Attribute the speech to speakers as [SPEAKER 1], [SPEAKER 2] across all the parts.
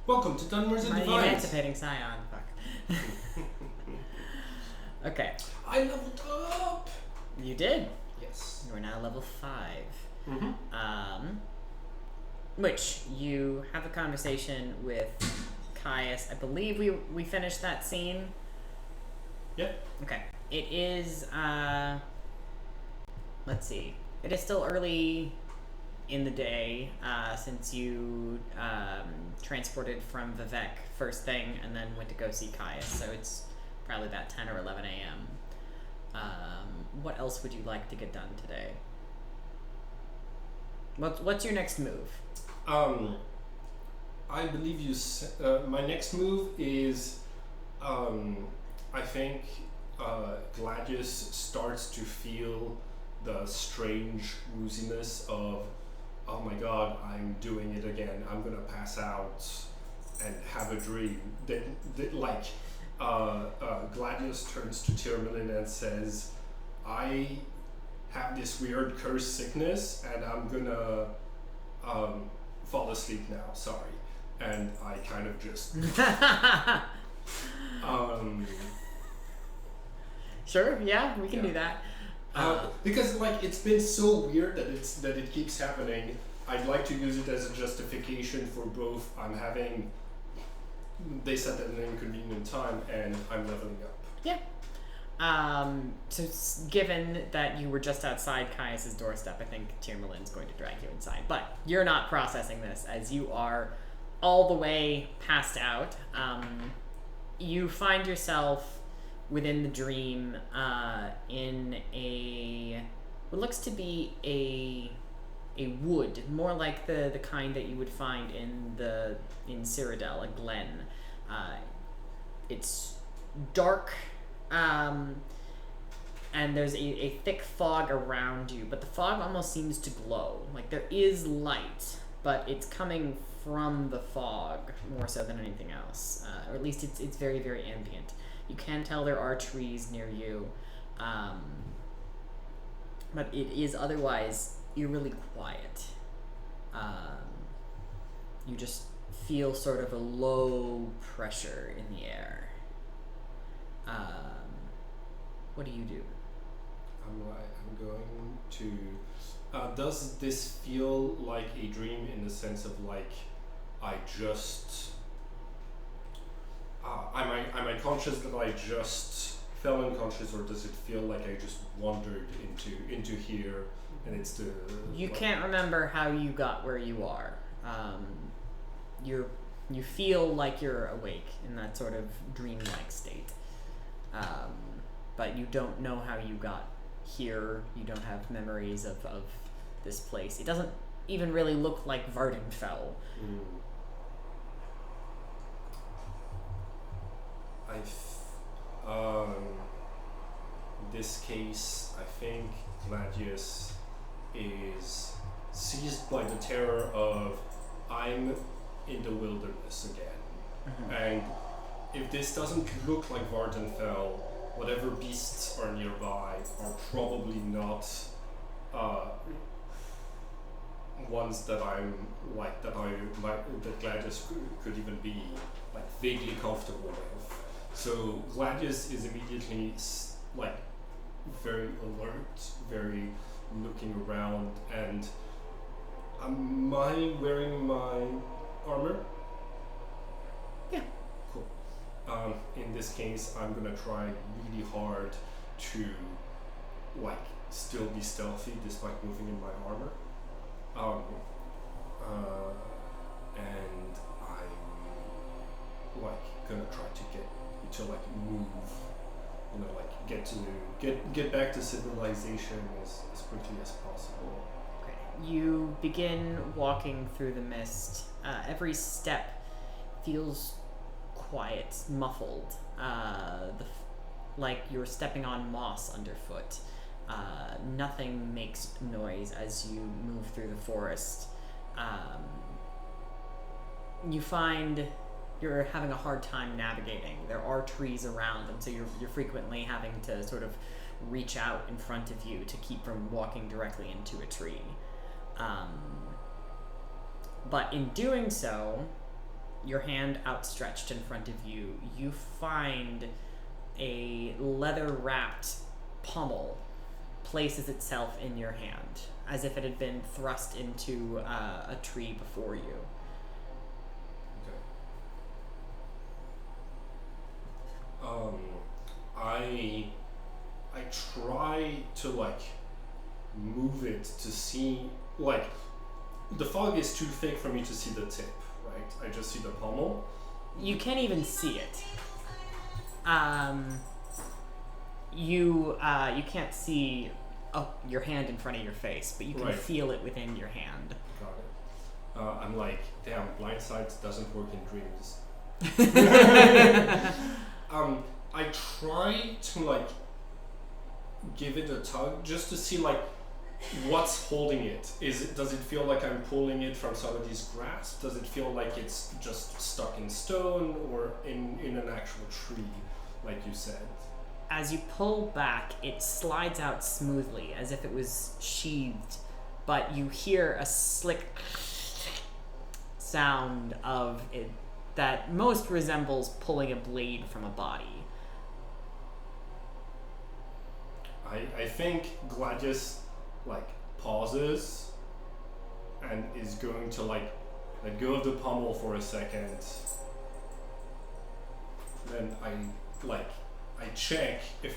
[SPEAKER 1] Welcome to Dunmers
[SPEAKER 2] My
[SPEAKER 1] Divines.
[SPEAKER 2] emancipating scion. Fuck. Okay.
[SPEAKER 1] I leveled up.
[SPEAKER 2] You did.
[SPEAKER 1] Yes.
[SPEAKER 2] You are now level 5.
[SPEAKER 1] Mm-hmm.
[SPEAKER 2] Which you have a conversation with Caius. I believe we finished that scene.
[SPEAKER 1] Yep.
[SPEAKER 2] Okay. It is let's see. It is still early in the day, since you transported from Vivek first thing and then went to go see Caius, so it's probably about 10 or 11 a.m. What else would you like to get done today? What's your next move?
[SPEAKER 1] I believe my next move is, I think, Gladius starts to feel the strange wooziness of, oh my god, I'm doing it again. I'm gonna pass out and have a dream. Gladius turns to Tyrmelin and says, I have this weird cursed sickness and I'm gonna fall asleep now, sorry. And I kind of just
[SPEAKER 2] Sure, yeah, we can do that.
[SPEAKER 1] because it's been so weird that it keeps happening. I'd like to use it as a justification for both. They said at an inconvenient time, and I'm leveling up.
[SPEAKER 2] Yeah. So given that you were just outside Caius's doorstep, I think Tyrmelin's going to drag you inside. But you're not processing this as you are all the way passed out. You find yourself within the dream in what looks to be a wood, more like the kind that you would find in Cyrodiil, a glen. It's dark, and there's a thick fog around you, but the fog almost seems to glow. Like there is light, but it's coming from the fog more so than anything else, or at least it's very, very ambient. You can tell there are trees near you, but it is otherwise eerily quiet. You just feel sort of a low pressure in the air. What do you do?
[SPEAKER 1] I'm going to. Does this feel like a dream in the sense of I just? Am I conscious that I just fell unconscious, or does it feel like I just wandered into here, and it's the?
[SPEAKER 2] You can't remember how you got where you are. You feel like you're awake in that sort of dreamlike state, but you don't know how you got here. You don't have memories of this place. It doesn't even really look like Vardenfell.
[SPEAKER 1] In this case, I think Gladius is seized by the terror of, I'm in the wilderness again.
[SPEAKER 2] Mm-hmm.
[SPEAKER 1] And if this doesn't look like Vardenfell, whatever beasts are nearby are probably not ones that that Gladius could even be vaguely comfortable with. So Gladius is immediately very alert, very looking around, and am I wearing my armor?
[SPEAKER 2] Yeah.
[SPEAKER 1] Cool. In this case, I'm gonna try really hard to still be stealthy despite moving in my armor. And I'm gonna try to move, get back to civilization as quickly as possible.
[SPEAKER 2] Okay. You begin walking through the mist. Every step feels quiet, muffled, like you're stepping on moss underfoot. Nothing makes noise as you move through the forest. You find you're having a hard time navigating. There are trees around, and so you're frequently having to sort of reach out in front of you to keep from walking directly into a tree. But in doing so, your hand outstretched in front of you, you find a leather-wrapped pommel places itself in your hand, as if it had been thrust into a tree before you.
[SPEAKER 1] Okay. I try to like move it to see, like, the fog is too thick for me to see the tip, right? I just see the pommel.
[SPEAKER 2] You can't even see it. You can't see your hand in front of your face, but you can feel it within your hand.
[SPEAKER 1] Got it. I'm like, damn, blindsight doesn't work in dreams. I try to like give it a tug just to see like what's holding it. Does it feel like I'm pulling it from somebody's grasp? Does it feel like it's just stuck in stone or in an actual tree, like you said?
[SPEAKER 2] As you pull back, it slides out smoothly as if it was sheathed, but you hear a slick sound of it that most resembles pulling a blade from a body.
[SPEAKER 1] I think Gladius like pauses and is going to like let go of the pommel for a second. Then I check if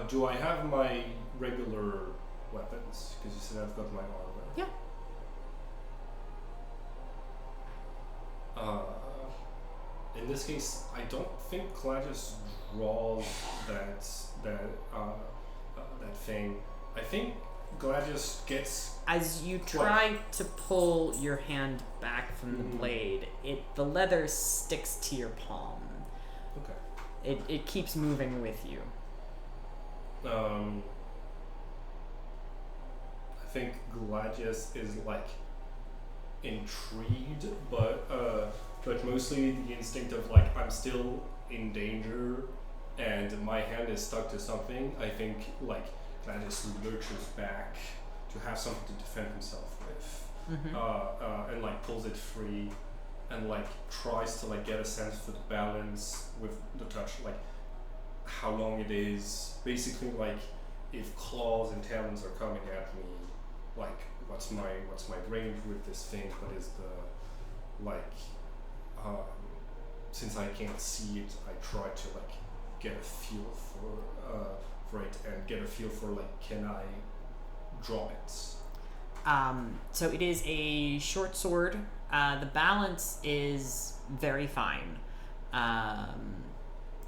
[SPEAKER 1] do I have my regular weapons? Because you said I've got my armor.
[SPEAKER 2] Yeah.
[SPEAKER 1] In this case, I don't think Gladius draws that thing. I think Gladius gets...
[SPEAKER 2] As you try to pull your hand back from the blade, the leather sticks to your palm.
[SPEAKER 1] Okay.
[SPEAKER 2] It keeps moving with you.
[SPEAKER 1] I think Gladius is like intrigued, but mostly the instinct of like I'm still in danger and my hand is stuck to something. I think like Gladius lurches back to have something to defend himself with, and like pulls it free, and like tries to like get a sense for the balance with the touch, like how long it is. Basically, like if claws and talons are coming at me, like what's my range with this thing? What is the since I can't see it, I try to like get a feel for it and get a feel for like can I draw it.
[SPEAKER 2] So it is a short sword. The balance is very fine.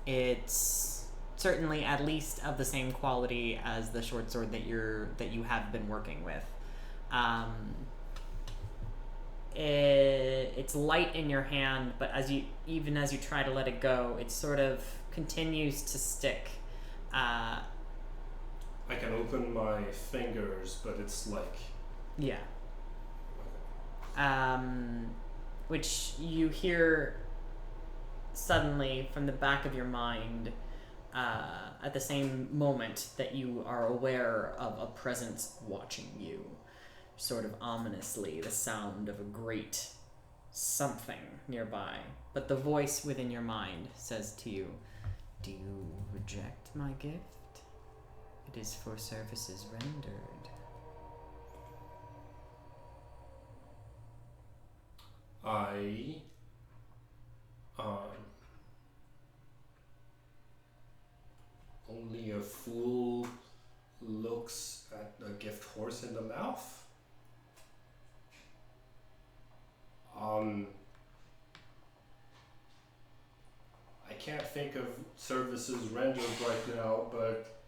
[SPEAKER 2] It's certainly at least of the same quality as the short sword that you have been working with. It's light in your hand, but even as you try to let it go, it sort of continues to stick.
[SPEAKER 1] I can open my fingers, but it's like...
[SPEAKER 2] Yeah. Which you hear suddenly from the back of your mind, at the same moment that you are aware of a presence watching you, sort of ominously, the sound of a great something nearby. But the voice within your mind says to you, "Do you reject my gift? It is for services rendered."
[SPEAKER 1] Only a fool looks at a gift horse in the mouth. I can't think of services rendered right now, but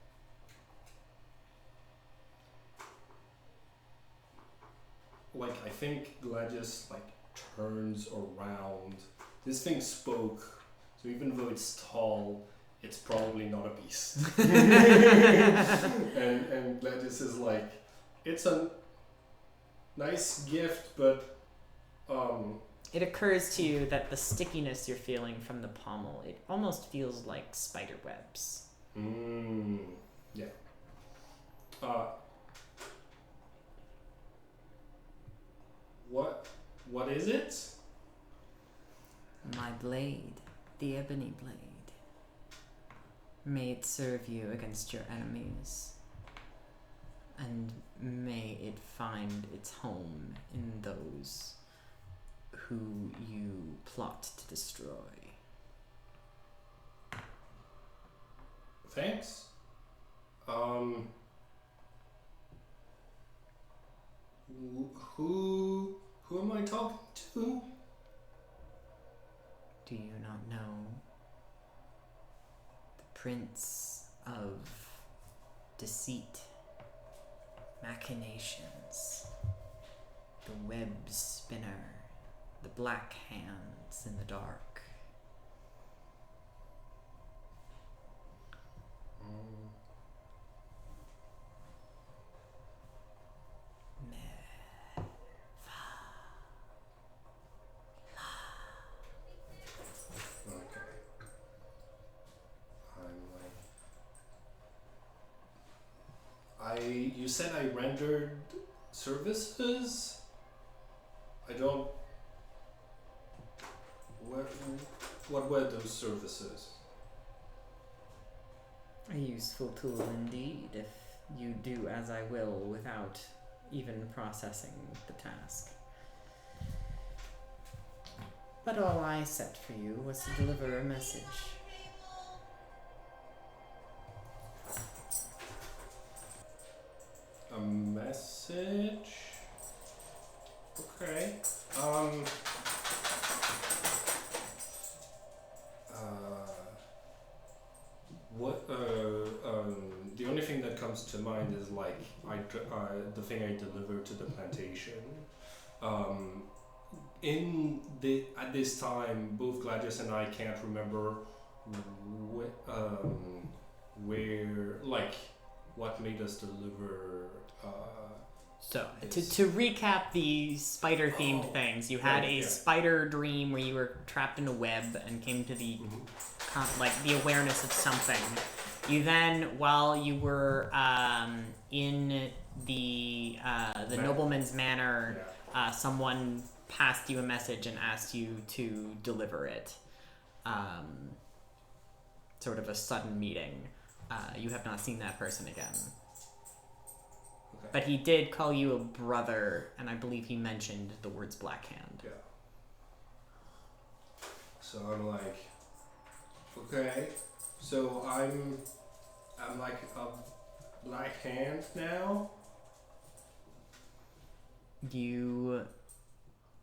[SPEAKER 1] like I think Gladius like turns around. This thing spoke, so even though it's tall, it's probably not a beast. and Gladius is like, it's a nice gift, but
[SPEAKER 2] it occurs to you that the stickiness you're feeling from the pommel, it almost feels like spider webs.
[SPEAKER 1] Yeah. What is it?
[SPEAKER 2] my blade, the ebony blade. May it serve you against your enemies, and may it find its home in those who you plot to destroy.
[SPEAKER 1] Thanks. Who am I talking to?
[SPEAKER 2] Do you not know? The Prince of Deceit, Machinations, the Web Spinner, the Black Hands in the Dark.
[SPEAKER 1] You said I rendered services? I don't... What were those services?
[SPEAKER 2] A useful tool indeed, if you do as I will without even processing the task. But all I set for you was to deliver a message.
[SPEAKER 1] A message? Okay. The only thing that comes to mind is like the thing I delivered to the plantation. At this time, both Gladius and I can't remember where, like, what made us deliver.
[SPEAKER 2] So, to recap the spider-themed things, you had a spider dream where you were trapped in a web and came to the the awareness of something. You then, while you were in the nobleman's manor, someone passed you a message and asked you to deliver it. Sort of a sudden meeting. You have not seen that person again. Okay. But he did call you a brother, and I believe he mentioned the words Black Hand.
[SPEAKER 1] Yeah. So I'm like, okay, so I'm like a Black Hand now?
[SPEAKER 2] You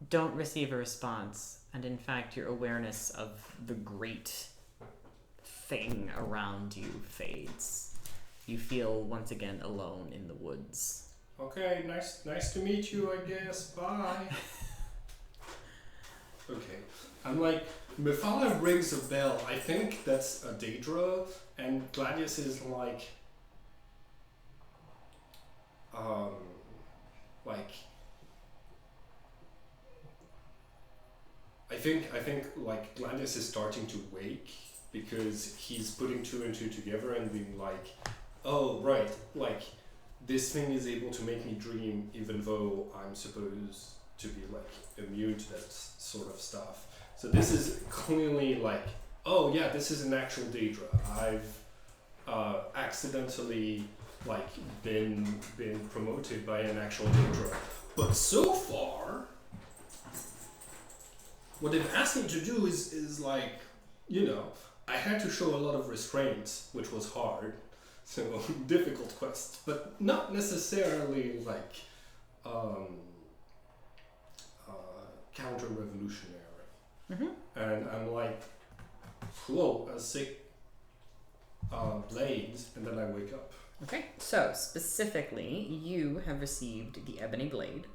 [SPEAKER 2] don't receive a response, and in fact your awareness of the great thing around you fades. You feel once again alone in the woods.
[SPEAKER 1] Okay, nice to meet you, I guess. Bye. Okay. I'm like, Mephala rings a bell. I think that's a Daedra, and Gladius is like I think like Gladius is starting to wake because he's putting two and two together and being like, oh right, like this thing is able to make me dream even though I'm supposed to be like immune to that sort of stuff. So this is clearly like, oh yeah, this is an actual Daedra. I've accidentally like been promoted by an actual Daedra. But so far, what they've asked me to do is like, you know, I had to show a lot of restraint, which was hard. So difficult quest, but not necessarily like counter-revolutionary.
[SPEAKER 2] Mm-hmm.
[SPEAKER 1] And I'm like, cool, a sick blade, and then I wake up.
[SPEAKER 2] Okay, so specifically, you have received the Ebony Blade,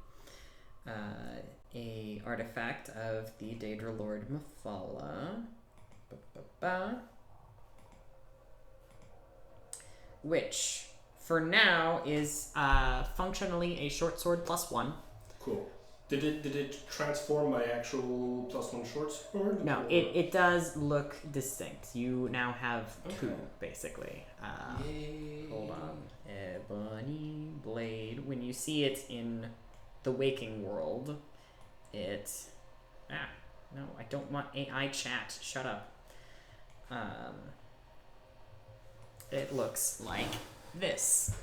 [SPEAKER 2] a artifact of the Daedra Lord Mephala, which for now is functionally a short sword +1.
[SPEAKER 1] Cool. Did it transform my actual +1 short sword?
[SPEAKER 2] No, it does look distinct. You now have two, basically. Hold on. Ebony Blade. When you see it in the waking world, it No, I don't want AI chat. Shut up. It looks like this.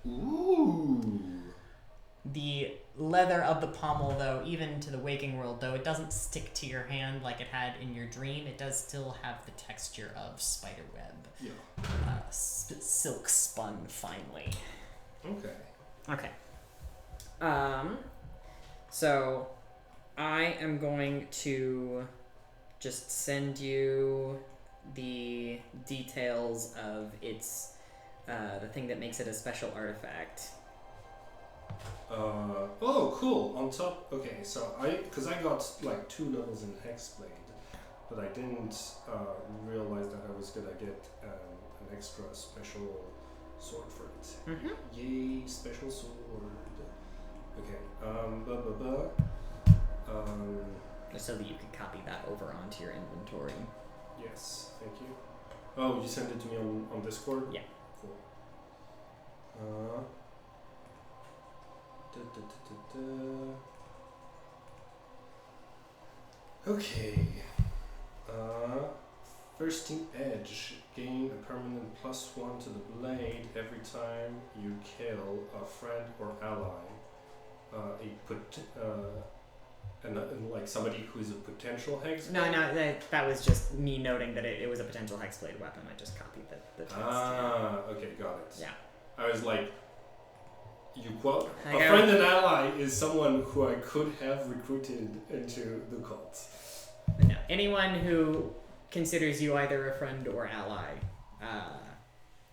[SPEAKER 1] Ooh.
[SPEAKER 2] The leather of the pommel, though, even to the waking world, though it doesn't stick to your hand like it had in your dream, it does still have the texture of spider web.
[SPEAKER 1] Yeah.
[SPEAKER 2] Silk spun finely.
[SPEAKER 1] Okay.
[SPEAKER 2] Okay. So I am going to just send you the details of its the thing that makes it a special artifact.
[SPEAKER 1] Oh, cool. On top, okay. So because I got like 2 levels in Hexblade, but I didn't realize that I was gonna get an extra special sword for it.
[SPEAKER 2] Mm-hmm.
[SPEAKER 1] Yay, special sword. Okay.
[SPEAKER 2] Just so that you can copy that over onto your inventory.
[SPEAKER 1] Yes, thank you. Oh, you sent it to me on Discord?
[SPEAKER 2] Yeah.
[SPEAKER 1] Cool. Okay. Thirsting Edge. Gain a permanent +1 to the blade every time you kill a friend or ally. And like somebody who is a potential hex.
[SPEAKER 2] No, that was just me noting that it was a potential hexblade weapon. I just copied the text.
[SPEAKER 1] Okay, got it.
[SPEAKER 2] Yeah.
[SPEAKER 1] I was like, you quote
[SPEAKER 2] A
[SPEAKER 1] friend and ally is someone who I could have recruited into the cult.
[SPEAKER 2] No, anyone who considers you either a friend or ally,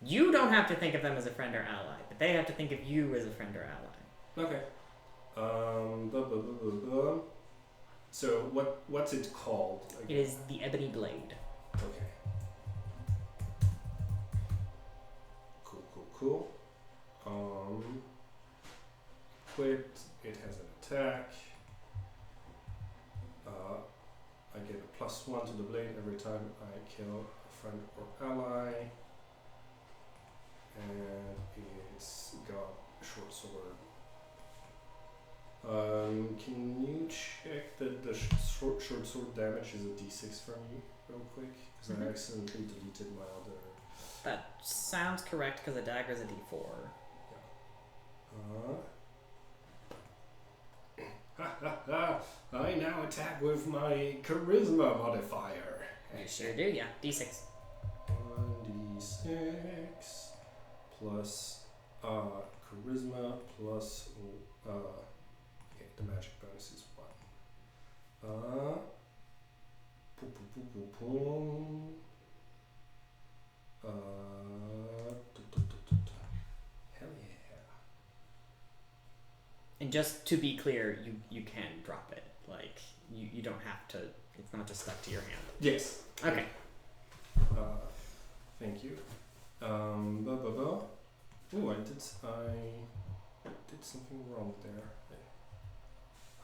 [SPEAKER 2] you don't have to think of them as a friend or ally, but they have to think of you as a friend or ally.
[SPEAKER 1] Okay. So what's it called?
[SPEAKER 2] It is the Ebony Blade.
[SPEAKER 1] Okay. Cool. Equipped. It has an attack. I get a +1 to the blade every time I kill a friend or ally. And it's got a short sword. Can you check that the short sword damage is a d6 for me real quick? Because I accidentally deleted my other...
[SPEAKER 2] That sounds correct because a dagger is a d4.
[SPEAKER 1] I now attack with my charisma modifier.
[SPEAKER 2] You sure do, yeah. d6.
[SPEAKER 1] 1d6 plus charisma plus... okay, the magic bonus is 1. Hell yeah.
[SPEAKER 2] And just to be clear, you can drop it. Like, you don't have to, it's not just stuck to your hand.
[SPEAKER 1] Yes.
[SPEAKER 2] Okay.
[SPEAKER 1] Thank you. Oh, I did something wrong there.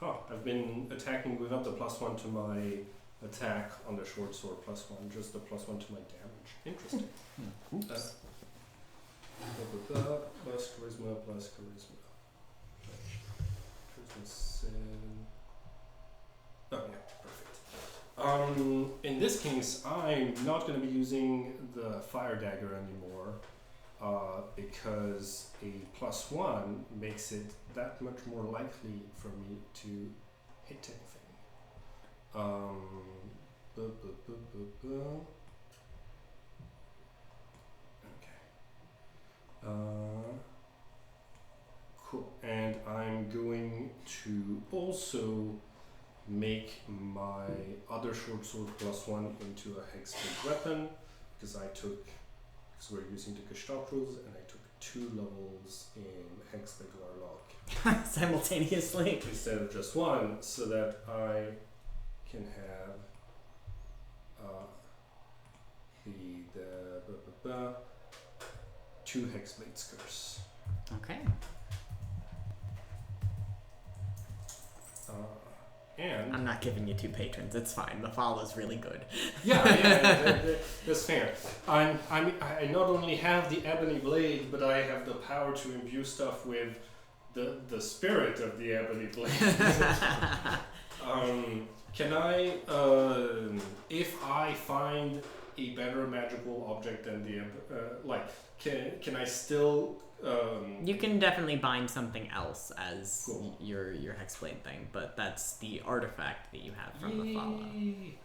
[SPEAKER 1] I've been attacking without the +1 to my attack on the short sword +1, just the +1 to my damage. Interesting.
[SPEAKER 2] Oops.
[SPEAKER 1] Plus charisma, plus charisma. Charisma 7. Oh yeah, perfect. In this case, I'm not going to be using the fire dagger anymore, because a +1 makes it that much more likely for me to hit anything. Okay. Cool. And I'm going to also make my other short sword +1 into a hexblade weapon, because we're using the Gestalt rules, and I took 2 levels in Hexblade Warlock
[SPEAKER 2] Simultaneously.
[SPEAKER 1] instead of just 1, so that I can have the 2 Hexblade Curse.
[SPEAKER 2] Okay.
[SPEAKER 1] And
[SPEAKER 2] I'm not giving you 2 patrons. It's fine. The follow is really good.
[SPEAKER 1] yeah, that's fair. I not only have the ebony blade, but I have the power to imbue stuff with the spirit of the ebony blade. Can I, if I find a better magical object than the can I still?
[SPEAKER 2] You can definitely bind something else as
[SPEAKER 1] Cool.
[SPEAKER 2] your hexblade thing, but that's the artifact that you have from the follow.
[SPEAKER 1] Yay.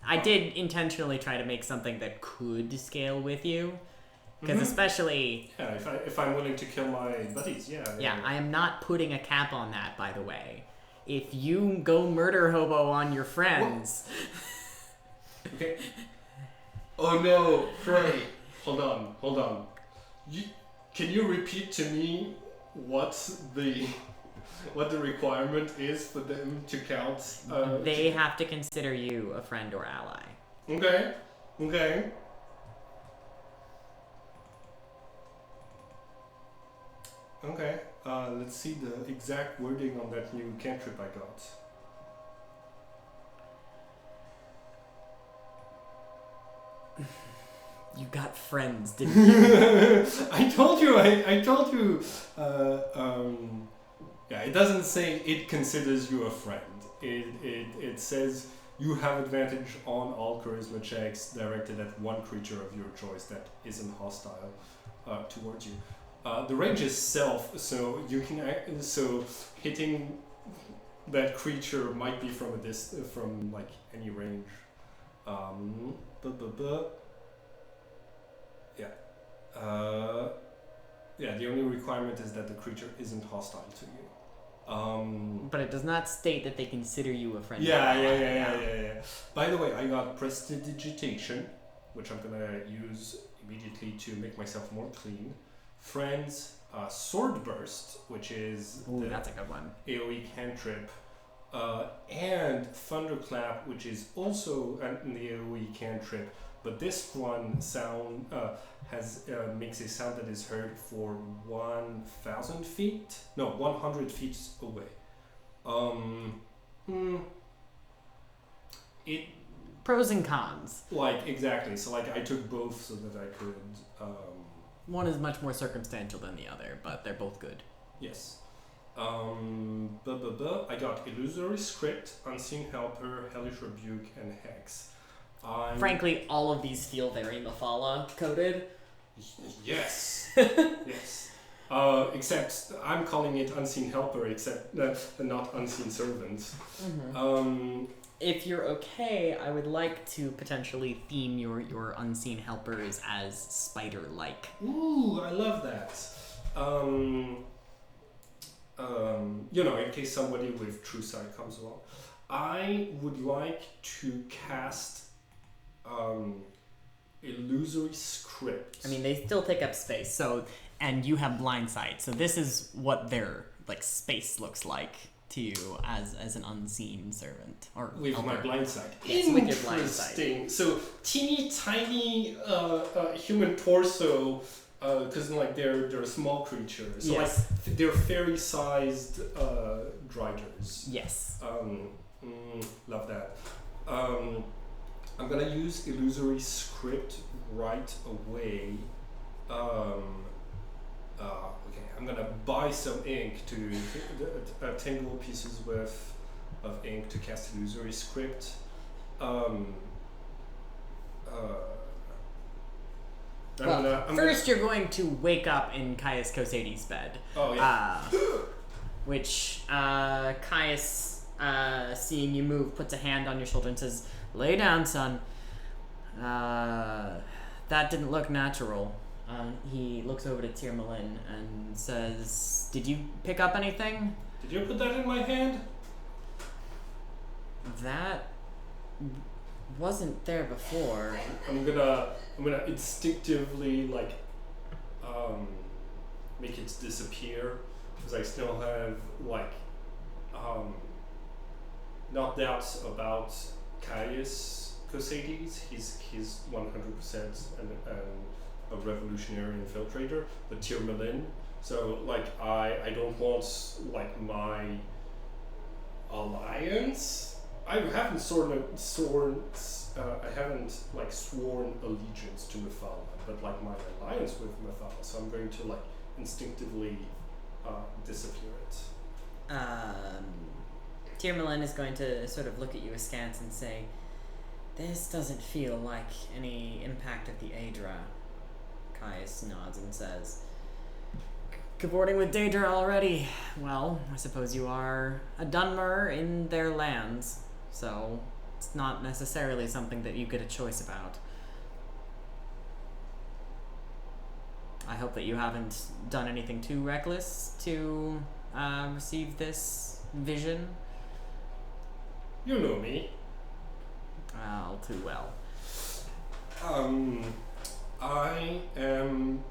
[SPEAKER 2] I did intentionally try to make something that could scale with you, because especially
[SPEAKER 1] if I'm willing to kill my buddies,
[SPEAKER 2] yeah, I am not putting a cap on that, by the way. If you go murder hobo on your friends,
[SPEAKER 1] Okay. Oh no, Frey. Hold on. Can you repeat to me what the requirement is for them to count?
[SPEAKER 2] they have to consider you a friend or ally.
[SPEAKER 1] Okay. Okay. Let's see the exact wording on that new cantrip I got.
[SPEAKER 2] You got friends, didn't you?
[SPEAKER 1] I told you. Yeah, it doesn't say it considers you a friend. It says you have advantage on all charisma checks directed at one creature of your choice that isn't hostile towards you. The range is self, so you can so hitting that creature might be from from like any range. Yeah, the only requirement is that the creature isn't hostile to you.
[SPEAKER 2] But it does not state that they consider you a friend.
[SPEAKER 1] Yeah. By the way, I got prestidigitation, which I'm gonna use immediately to make myself more clean. Friends, sword burst, which is
[SPEAKER 2] that's a good one.
[SPEAKER 1] AoE cantrip, and thunderclap, which is also an AoE cantrip. But this one makes a sound that is heard for 1,000 feet. No, 100 feet away. It
[SPEAKER 2] Pros and cons.
[SPEAKER 1] exactly. So I took both so that I could.
[SPEAKER 2] One is much more circumstantial than the other, but they're both good.
[SPEAKER 1] Yes. I got Illusory Script, Unseen Helper, Hellish Rebuke, and Hex.
[SPEAKER 2] Frankly, all of these feel very Mephala coded.
[SPEAKER 1] Yes. Yes. Except I'm calling it Unseen Helper, except not Unseen Servant.
[SPEAKER 2] Mm-hmm. If you're okay, I would like to potentially theme your unseen helpers as spider-like.
[SPEAKER 1] Ooh, I love that. In case somebody with True Sight comes along, I would like to cast Illusory Script.
[SPEAKER 2] I mean, they still take up space, and you have blind sight, so this is what their space looks like to you as an unseen servant or
[SPEAKER 1] with
[SPEAKER 2] helper.
[SPEAKER 1] my blind sight.
[SPEAKER 2] Yes, with your blind sight.
[SPEAKER 1] Interesting. So teeny tiny human torso, because they're small creatures. So
[SPEAKER 2] yes.
[SPEAKER 1] They're fairy-sized driders.
[SPEAKER 2] Yes.
[SPEAKER 1] Love that. I'm gonna use Illusory Script right away. Okay, I'm gonna buy some ink to 10 gold pieces worth of ink to cast Illusory Script.
[SPEAKER 2] First you're going to wake up in Caius Cosades' bed.
[SPEAKER 1] Oh yeah.
[SPEAKER 2] Which Caius, seeing you move, puts a hand on your shoulder and says, "Lay down, son. That didn't look natural." He looks over to Tirmalin and says, "Did you pick up anything?"
[SPEAKER 1] Did you put that in my hand?
[SPEAKER 2] That wasn't there before.
[SPEAKER 1] I'm gonna instinctively make it disappear because I still have not doubts about Caius Cosades. He's 100% a revolutionary infiltrator, but Tirmalin. So I don't want my alliance. I haven't sworn allegiance to Mephala, but my alliance with Mephala. So I'm going to instinctively disappear it.
[SPEAKER 2] Tiermalin is going to sort of look at you askance and say, "This doesn't feel like any impact of the Aedra." Caius nods and says, "Cavorting with Daedra already? Well, I suppose you are a Dunmer in their lands, so it's not necessarily something that you get a choice about. I hope that you haven't done anything too reckless to receive this vision."
[SPEAKER 1] You know me.
[SPEAKER 2] All too well.
[SPEAKER 1] I am.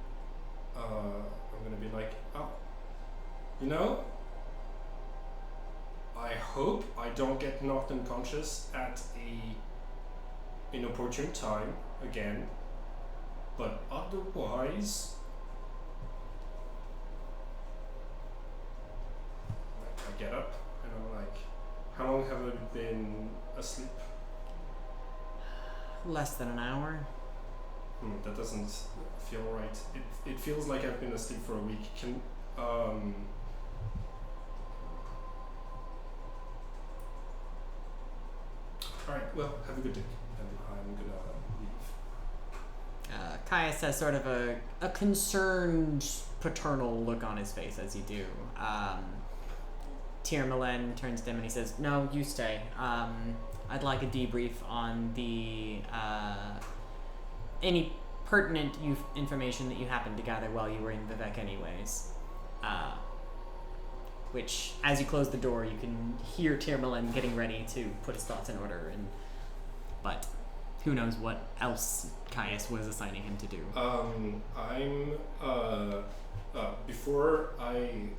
[SPEAKER 1] I'm gonna be like, oh, you know, I hope I don't get knocked unconscious at a inopportune time again. But otherwise, I get up and I'm like, how long have I been asleep?
[SPEAKER 2] Less than an hour.
[SPEAKER 1] That doesn't feel right. It feels like I've been asleep for a week. Alright, well, have a good day. And I'm gonna leave.
[SPEAKER 2] Caius has sort of a concerned paternal look on his face as you do. Tiermalin turns to him and he says, "No, you stay. I'd like a debrief on the any pertinent information that you happened to gather while you were in Vivek anyways." Which, as you close the door, you can hear Tiermalin getting ready to put his thoughts in order, but who knows what else Caius was assigning him to do.
[SPEAKER 1] Before I,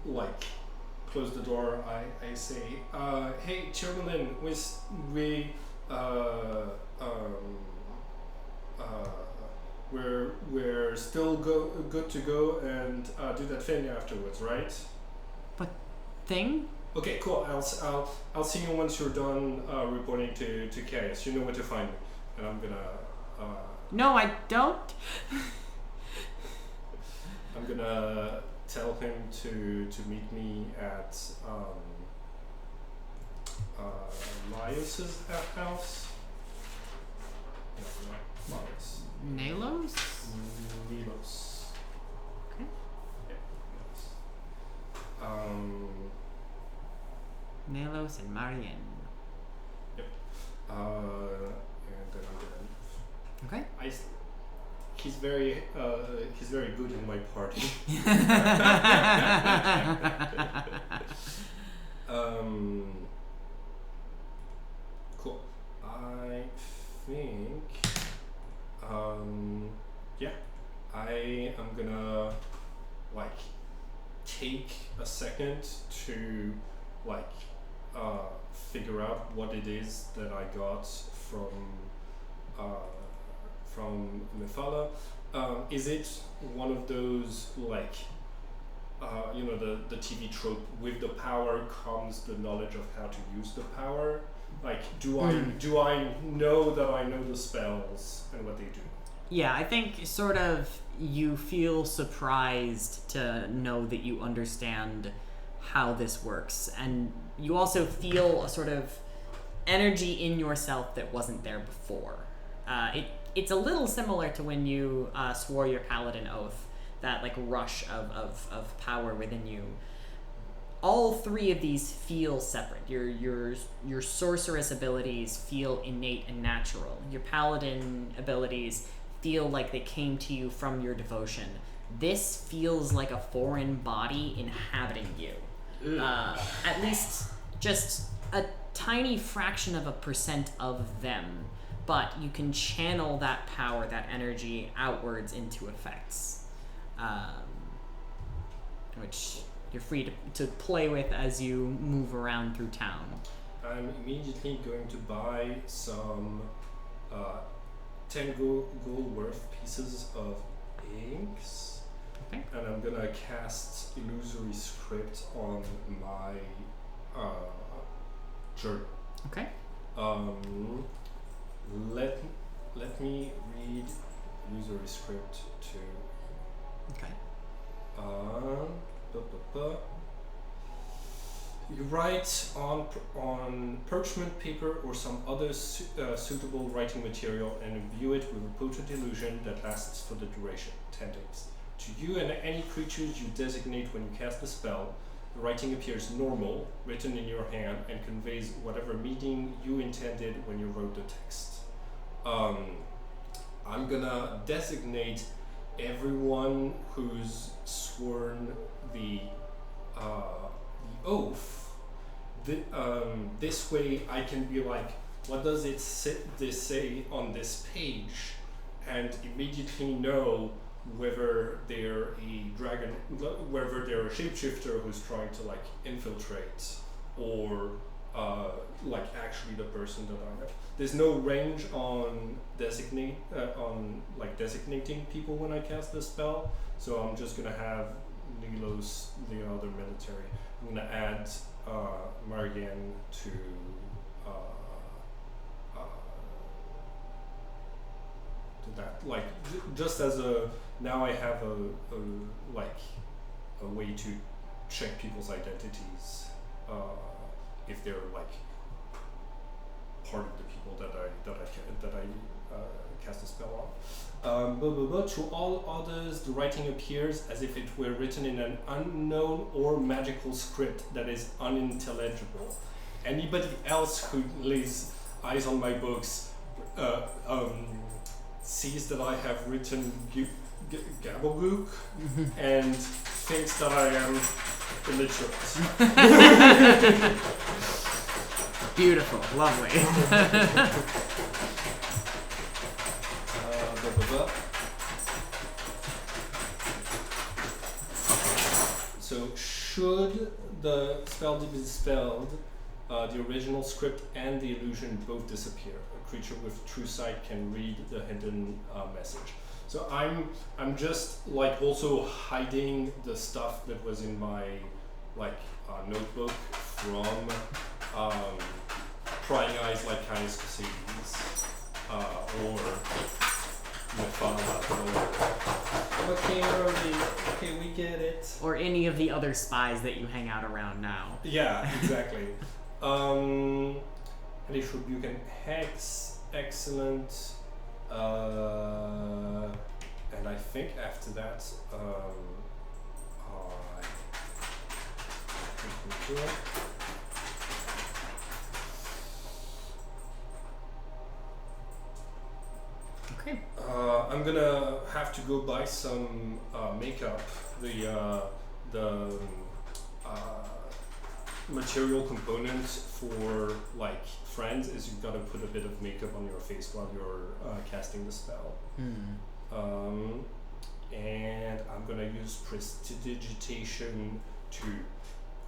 [SPEAKER 1] close the door, I say, hey, Tiermalin, we're still good to go and do that thing afterwards, right?
[SPEAKER 2] What thing?
[SPEAKER 1] Okay, cool. I'll see you once you're done reporting to Caius. You know where to find me, and I'm gonna.
[SPEAKER 2] No, I don't.
[SPEAKER 1] I'm gonna tell him to meet me at Laius's house. No, Laius.
[SPEAKER 2] Nalos?
[SPEAKER 1] Nelos.
[SPEAKER 2] Okay.
[SPEAKER 1] Yeah,
[SPEAKER 2] Nalos and Marianne.
[SPEAKER 1] Yep. And then I'm gonna leave.
[SPEAKER 2] Okay.
[SPEAKER 1] He's very good in my party. Cool. I think, yeah, I am gonna take a second to figure out what it is that I got from Mephala. Is it one of those the TV trope, with the power comes the knowledge of how to use the power? Do I know that I know the spells and what they do?
[SPEAKER 2] Yeah, I think sort of you feel surprised to know that you understand how this works, and you also feel a sort of energy in yourself that wasn't there before. It's a little similar to when you swore your paladin oath, that rush of power within you. All three of these feel separate. Your sorceress abilities feel innate and natural. Your paladin abilities feel like they came to you from your devotion. This feels like a foreign body inhabiting you. At least just a tiny fraction of a percent of them, but you can channel that power, that energy, outwards into effects, which you're free to play with as you move around through town.
[SPEAKER 1] I'm immediately going to buy some 10 gold worth pieces of inks.
[SPEAKER 2] Okay.
[SPEAKER 1] And I'm gonna cast Illusory Script on my journal.
[SPEAKER 2] Okay.
[SPEAKER 1] Let me read Illusory Script to.
[SPEAKER 2] Okay.
[SPEAKER 1] You write on parchment paper or some other suitable writing material and imbue it with a potent illusion that lasts for the duration, 10 days. To you and any creatures you designate when you cast the spell, the writing appears normal, written in your hand, and conveys whatever meaning you intended when you wrote the text. I'm gonna designate everyone who's sworn the oath. This way I can be like, what does this say on this page? And immediately know whether they're a dragon, whether they're a shapeshifter who's trying to like infiltrate, or like actually the person that I know. There's no range on designating people when I cast the spell, so I'm just gonna have Nilos, the other military. I'm gonna add Marianne to that. Like just as a, now I have a way to check people's identities if they're like part of the people that I cast a spell on. To all others, the writing appears as if it were written in an unknown or magical script that is unintelligible. Anybody else who lays eyes on my books sees that I have written gabblegook and thinks that I am illiterate.
[SPEAKER 2] Beautiful, lovely.
[SPEAKER 1] So should the spell be dispelled, the original script and the illusion both disappear. A creature with true sight can read the hidden message. So I'm just like also hiding the stuff that was in my notebook from prying eyes like Caius Cassides or Okay, Rosie. Okay, we get it.
[SPEAKER 2] Or any of the other spies that you hang out around now.
[SPEAKER 1] Yeah, exactly. Hellish Rebuke and Hex, excellent. And I think after that,
[SPEAKER 2] Okay.
[SPEAKER 1] I'm gonna have to go buy some makeup. The material component for like friends is you've got to put a bit of makeup on your face while you're casting the spell. And I'm gonna use prestidigitation to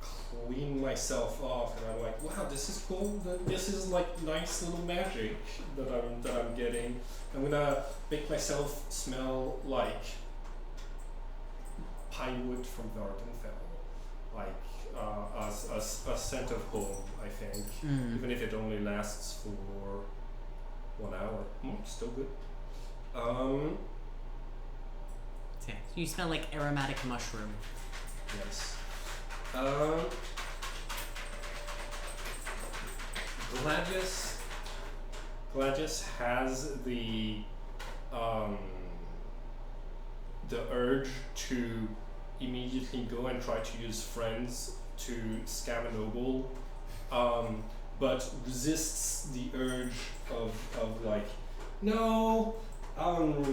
[SPEAKER 1] clean myself off, and I'm like, wow, this is cool. This is like nice little magic that I'm getting. I'm gonna make myself smell like pine wood from Vardenfell, like a scent of home. I think, even if it only lasts for 1 hour, still good.
[SPEAKER 2] Yeah, you smell like aromatic mushroom.
[SPEAKER 1] Yes. Gladius has the urge to immediately go and try to use friends to scam a noble, but resists the urge of like, no, I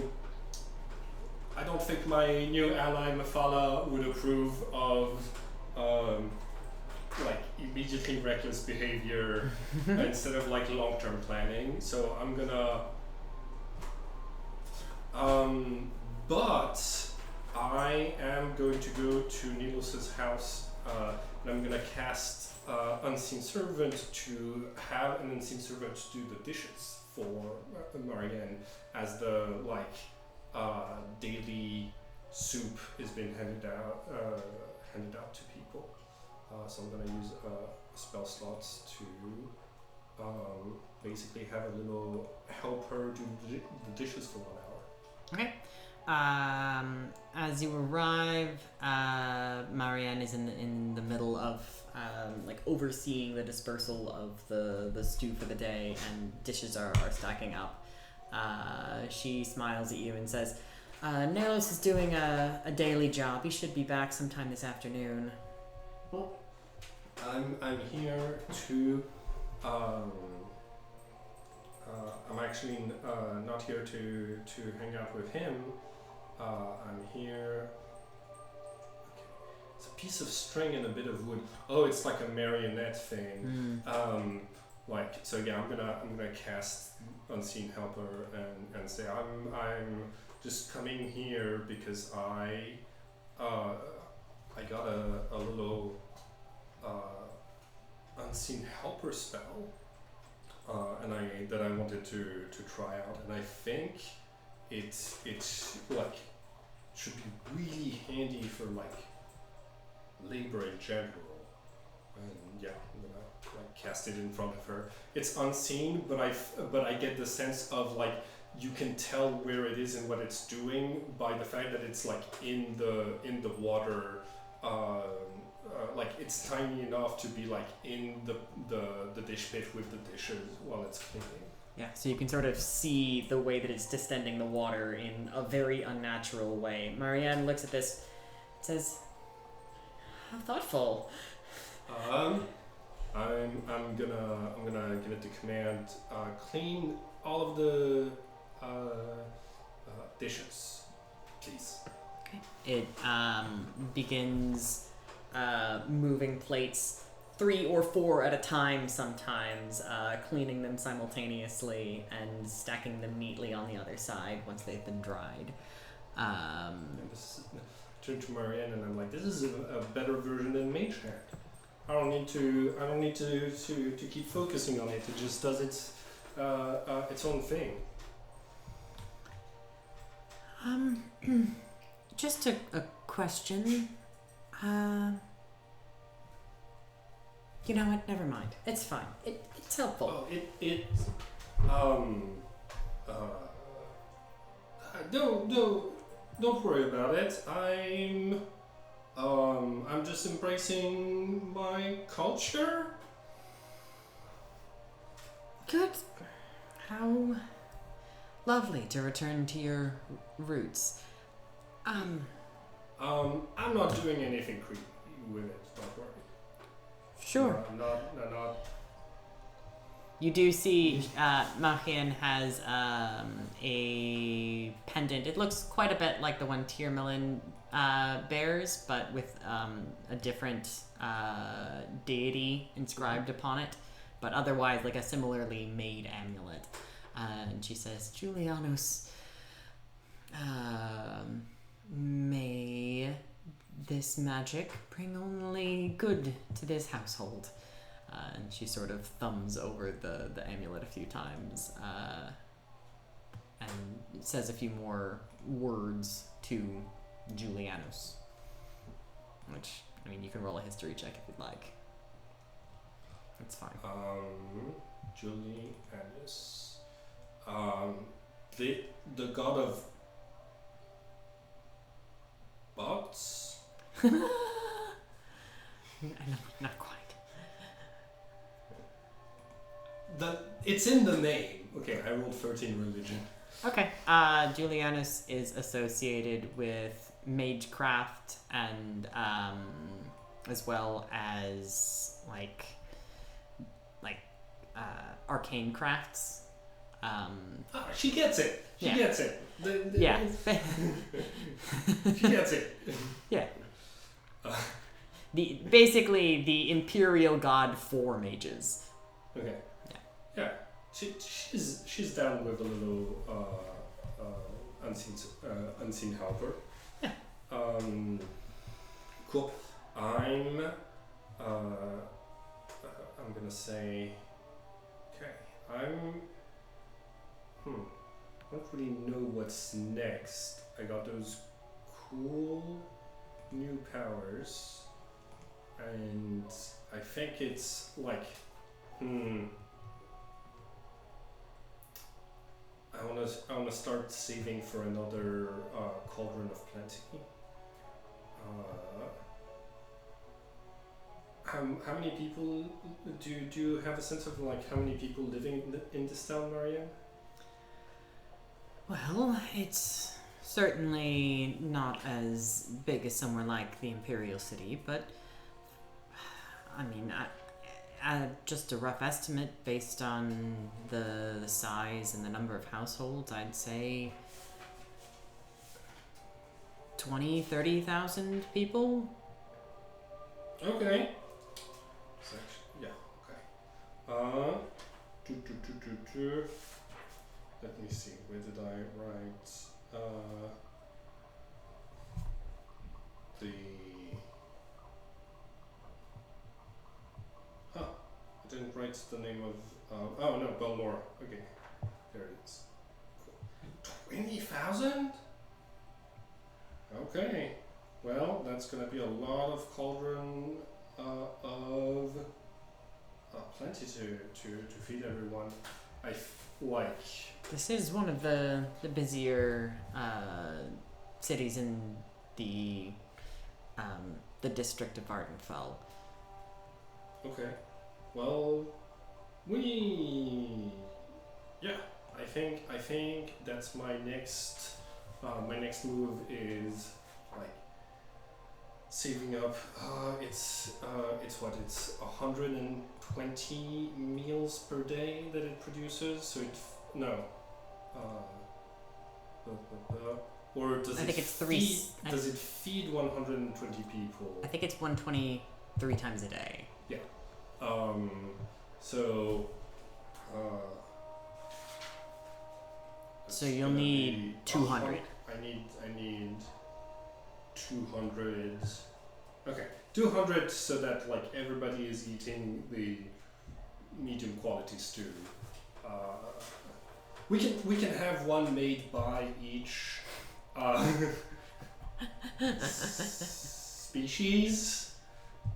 [SPEAKER 1] don't think my new ally Mephala would approve of like immediately reckless behavior instead of like long-term planning. So I'm gonna but I am going to go to Nilos's house and I'm gonna cast Unseen Servant to have an Unseen Servant do the dishes for Marianne as the like daily soup is being handed out to people. So I'm gonna use spell slots to basically have a little help her do the dishes for 1 hour.
[SPEAKER 2] Okay. As you arrive, Marianne is in the middle of like overseeing the dispersal of the stew for the day, and dishes are stacking up. She smiles at you and says, Nelos is doing a daily job. He should be back sometime this afternoon.
[SPEAKER 1] Well, I'm here to. I'm actually not here to hang out with him. I'm here. Okay. It's a piece of string and a bit of wood. Oh, it's like a marionette thing. Like so. Yeah, I'm gonna cast Unseen Helper and say I'm just coming here because I got a little Unseen Helper spell. And I wanted to try out, and I think it's like should be really handy for like labor in general. And yeah, I'm gonna like cast it in front of her. It's unseen, but I get the sense of like you can tell where it is and what it's doing by the fact that it's like in the water. Like it's tiny enough to be like in the dish pit with the dishes while it's cleaning.
[SPEAKER 2] Yeah, so you can sort of see the way that it's distending the water in a very unnatural way. Marianne looks at this and says, how thoughtful.
[SPEAKER 1] I'm gonna give it the command, clean all of the dishes, please.
[SPEAKER 2] Okay. It begins moving plates 3 or 4 at a time sometimes, cleaning them simultaneously and stacking them neatly on the other side once they've been dried.
[SPEAKER 1] I turn to Marianne and I'm like, this is a better version than Mage Hand. I don't need to keep focusing on it. It just does its own thing.
[SPEAKER 2] Just a question. You know what? Never mind. It's fine. It's helpful.
[SPEAKER 1] Don't worry about it. I'm just embracing my culture.
[SPEAKER 2] Good. How lovely to return to your roots.
[SPEAKER 1] I'm not doing anything creepy with it. Don't worry.
[SPEAKER 2] Sure.
[SPEAKER 1] No, I'm not.
[SPEAKER 2] You do see Marianne has a pendant. It looks quite a bit like the one Tiermelin bears, but with a different deity inscribed upon it, but otherwise like a similarly made amulet. And she says, Julianus, may this magic bring only good to this household. And she sort of thumbs over the amulet a few times and says a few more words to Julianus. Which, I mean, you can roll a history check if you'd like. It's fine.
[SPEAKER 1] Julianus. The god of bots?
[SPEAKER 2] No, not quite.
[SPEAKER 1] It's in the name. Okay, I rolled 13 religion.
[SPEAKER 2] Okay. Julianus is associated with magecraft and as well as like arcane crafts.
[SPEAKER 1] She gets it. She gets it.
[SPEAKER 2] Yeah.
[SPEAKER 1] She gets it.
[SPEAKER 2] Yeah. Basically the imperial god for mages.
[SPEAKER 1] Okay. Yeah. She's down with a little unseen helper.
[SPEAKER 2] Yeah.
[SPEAKER 1] Cool. I'm gonna say. Okay. I don't really know what's next. I got those cool new powers, and I think it's like, I wanna gonna start saving for another cauldron of plenty. How many people do you have a sense of like how many people living in this town, Marianne?
[SPEAKER 2] Well, it's certainly not as big as somewhere like the Imperial City, but I mean, just a rough estimate based on the size and the number of households, I'd say 30,000 people.
[SPEAKER 1] Okay. Yeah. Okay. Let me see. Where did I write the? Huh. I didn't write the name of. Oh no, Belmora. Okay. There it is. Cool. 20,000. Okay. Well, that's gonna be a lot of cauldron of plenty to feed everyone. Like.
[SPEAKER 2] This is one of the busier cities in the district of Vardenfell.
[SPEAKER 1] Okay. Well, I think that's my next move is like saving up. It's 120 meals per day that it produces. So or does
[SPEAKER 2] I
[SPEAKER 1] it
[SPEAKER 2] think it's
[SPEAKER 1] does it feed 120 people?
[SPEAKER 2] I think it's 120 3 times a day.
[SPEAKER 1] Yeah. So.
[SPEAKER 2] So you'll need 200.
[SPEAKER 1] I need 200. Okay, 200 so that like everybody is eating the medium quality stew. We can have one made by each species,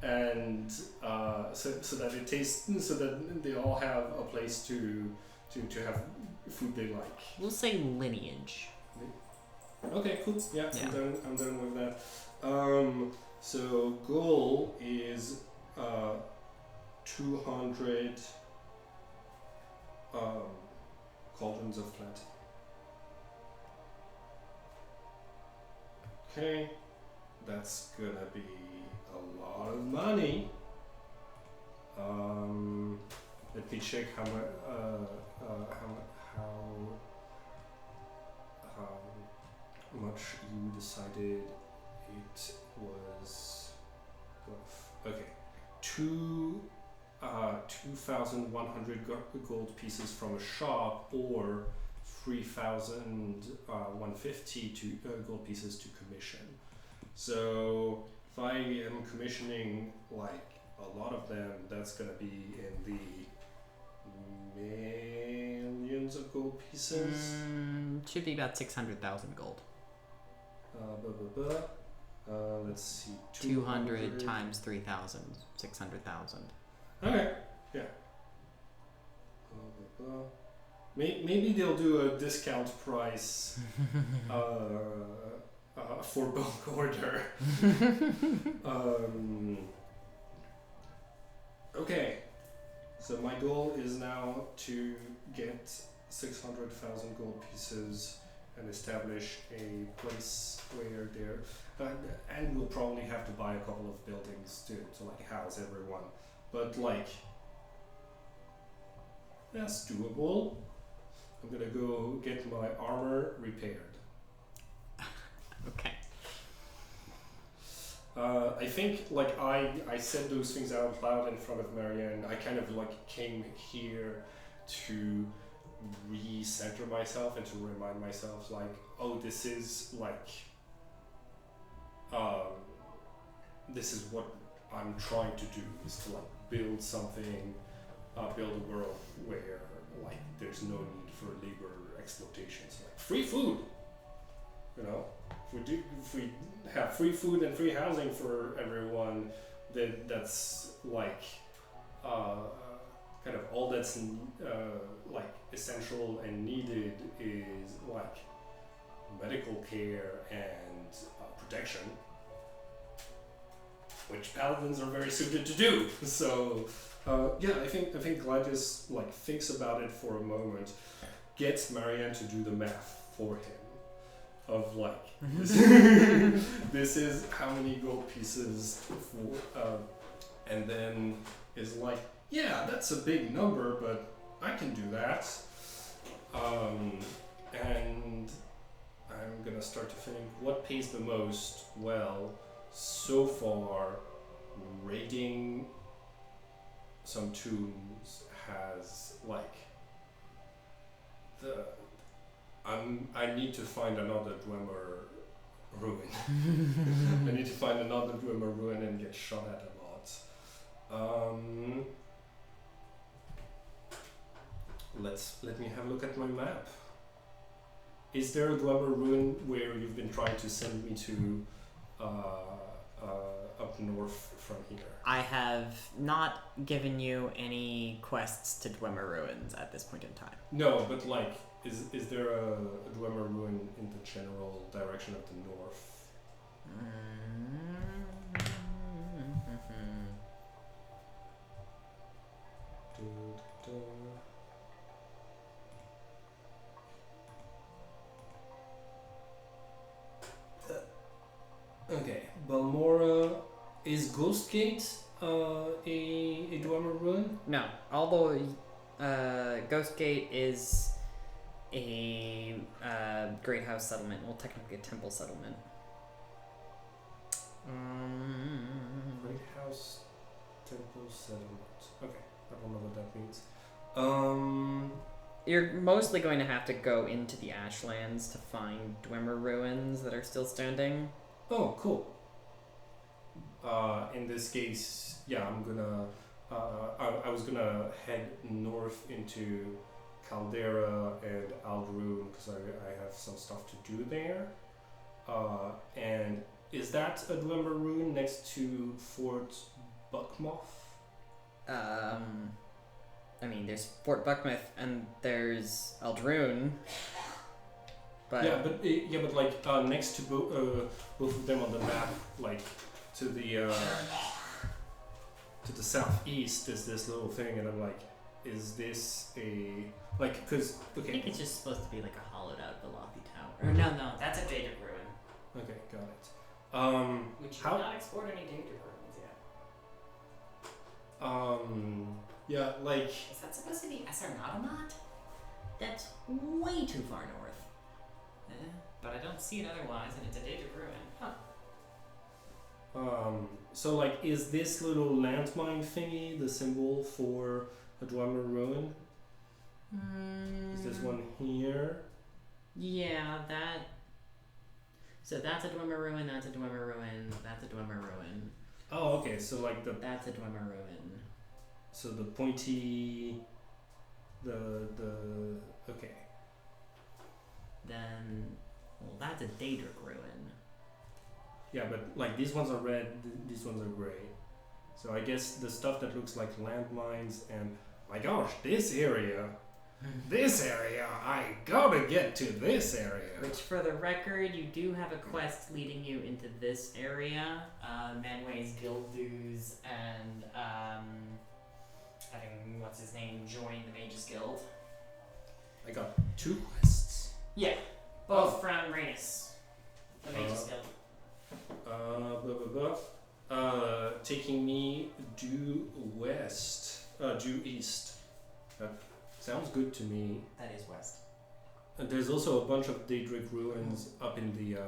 [SPEAKER 1] and so that it tastes, so that they all have a place to have food they like.
[SPEAKER 2] We'll say lineage.
[SPEAKER 1] Okay, cool. Yeah. I'm done with that. So goal is 200 cauldrons of plenty. Okay, that's gonna be a lot of money. Let me check how much you decided it was worth. Okay, 2,100 gold pieces from a shop, or 3,150 gold pieces to commission. So if I am commissioning like a lot of them, that's gonna be in the millions of gold pieces.
[SPEAKER 2] Should be about 600,000 gold.
[SPEAKER 1] Let's see.
[SPEAKER 2] 200 times 3,000, 600,000.
[SPEAKER 1] Okay, yeah. Maybe they'll do a discount price for bulk order. Okay, so my goal is now to get 600,000 gold pieces and establish a place where they're, and we'll probably have to buy a couple of buildings to like house everyone, but like that's doable. I'm gonna go get my armor repaired.
[SPEAKER 2] Okay.
[SPEAKER 1] I think like I said those things out loud in front of Marianne. I kind of like came here to recenter myself and to remind myself like, oh, this is like this is what I'm trying to do, is to like build something, build a world where like there's no need for labor exploitations, like free food, you know. If we have free food and free housing for everyone, then that's like kind of all that's like essential and needed is like medical care and protection, which paladins are very suited to do. So yeah, I think Gladius like thinks about it for a moment, gets Marianne to do the math for him, of like this is how many gold pieces for, and then is like, yeah, that's a big number, but I can do that. And I'm gonna start to think what pays the most. Well, so far, raiding some tombs has like I need to find another Dwemer ruin. I need to find another Dwemer ruin and get shot at a lot. Let me have a look at my map. Is there a Dwemer ruin where you've been trying to send me to up north from here?
[SPEAKER 2] I have not given you any quests to Dwemer ruins at this point in time.
[SPEAKER 1] No, but like, is there a Dwemer ruin in the general direction of the north? Okay, Balmora, is Ghostgate a Dwemer ruin?
[SPEAKER 2] No, although Ghostgate is a great house settlement, well, technically a temple settlement.
[SPEAKER 1] Great house, temple settlement. Okay, I don't know what that means.
[SPEAKER 2] You're mostly going to have to go into the Ashlands to find Dwemer ruins that are still standing.
[SPEAKER 1] Oh, cool. In this case, yeah, I'm gonna. I was gonna head north into Caldera and Aldroon because I have some stuff to do there. And is that a Dwemer ruin next to Fort Buckmoth?
[SPEAKER 2] I mean, there's Fort Buckmouth and there's Aldroon. But
[SPEAKER 1] yeah, but like next to both of them on the map, like to the southeast is this little thing, and I'm like, is this a like? Because okay,
[SPEAKER 2] I think it's just supposed to be like a hollowed out Velothi tower. Or no, that's a Daedric ruin.
[SPEAKER 1] Okay, got it.
[SPEAKER 2] Which you
[SPEAKER 1] how?
[SPEAKER 2] have not explored any Daedric ruins yet.
[SPEAKER 1] Yeah, like.
[SPEAKER 2] Is that supposed to be Esarnautomat? That's way too far north. But I don't see it otherwise, and it's a Daedric ruin. Huh.
[SPEAKER 1] So like, is this little landmine thingy the symbol for a Dwemer ruin? Is this one here?
[SPEAKER 2] Yeah, that. So that's a Dwemer ruin, that's a Dwemer ruin, that's a Dwemer ruin.
[SPEAKER 1] Oh, okay, so like the.
[SPEAKER 2] That's a Dwemer ruin.
[SPEAKER 1] So the pointy. Okay.
[SPEAKER 2] Then. Well, that's a Daedric ruin.
[SPEAKER 1] Yeah, but like these ones are red, these ones are gray. So I guess the stuff that looks like landmines and my gosh, this area, I gotta get to this area.
[SPEAKER 2] Which, for the record, you do have a quest leading you into this area. Manway's Guild dues and having what's his name join the Mages Guild.
[SPEAKER 1] I got 2 quests.
[SPEAKER 2] Yeah, both from Rhaenys, the Mages Guild.
[SPEAKER 1] Taking me due east. That sounds good to me.
[SPEAKER 2] That is west.
[SPEAKER 1] And there's also a bunch of Daedric ruins up in the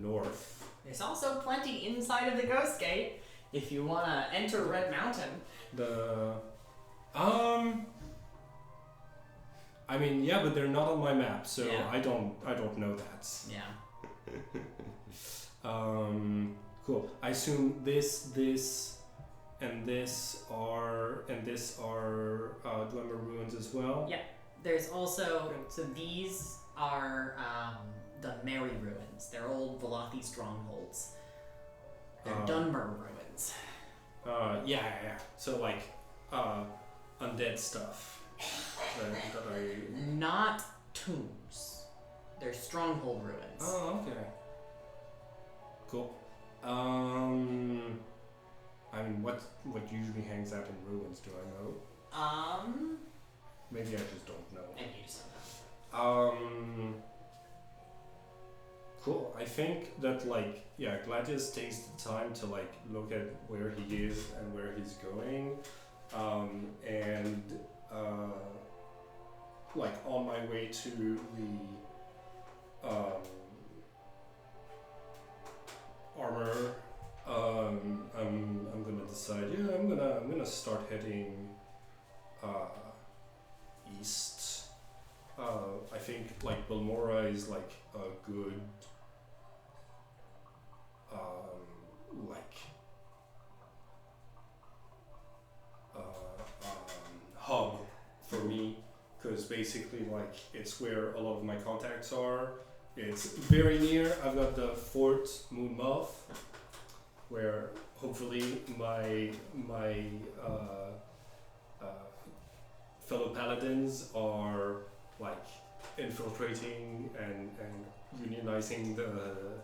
[SPEAKER 1] north.
[SPEAKER 2] There's also plenty inside of the Ghost Gate if you want to enter Red Mountain.
[SPEAKER 1] I mean, yeah, but they're not on my map, so
[SPEAKER 2] yeah.
[SPEAKER 1] I don't know that.
[SPEAKER 2] Yeah.
[SPEAKER 1] Cool. I assume this, and this are Dwemer ruins as well.
[SPEAKER 2] Yeah. There's also so these are the Merry ruins. They're old Velothi strongholds. They're Dunmer ruins.
[SPEAKER 1] Yeah. So like, undead stuff that I...
[SPEAKER 2] Not tombs. They're stronghold ruins.
[SPEAKER 1] Oh, okay. Cool. I mean, what usually hangs out in ruins? Do I know? Maybe I just don't know.
[SPEAKER 2] Maybe you just don't know.
[SPEAKER 1] Cool. I think that Gladius takes the time to look at where he is and where he's going, and on my way to the armor, I'm gonna decide. Yeah, I'm gonna start heading east. I think Balmora is a good hub for me, because basically it's where a lot of my contacts are. It's very near. I've got the Fort Moonmouth, where hopefully my fellow paladins are infiltrating and unionizing the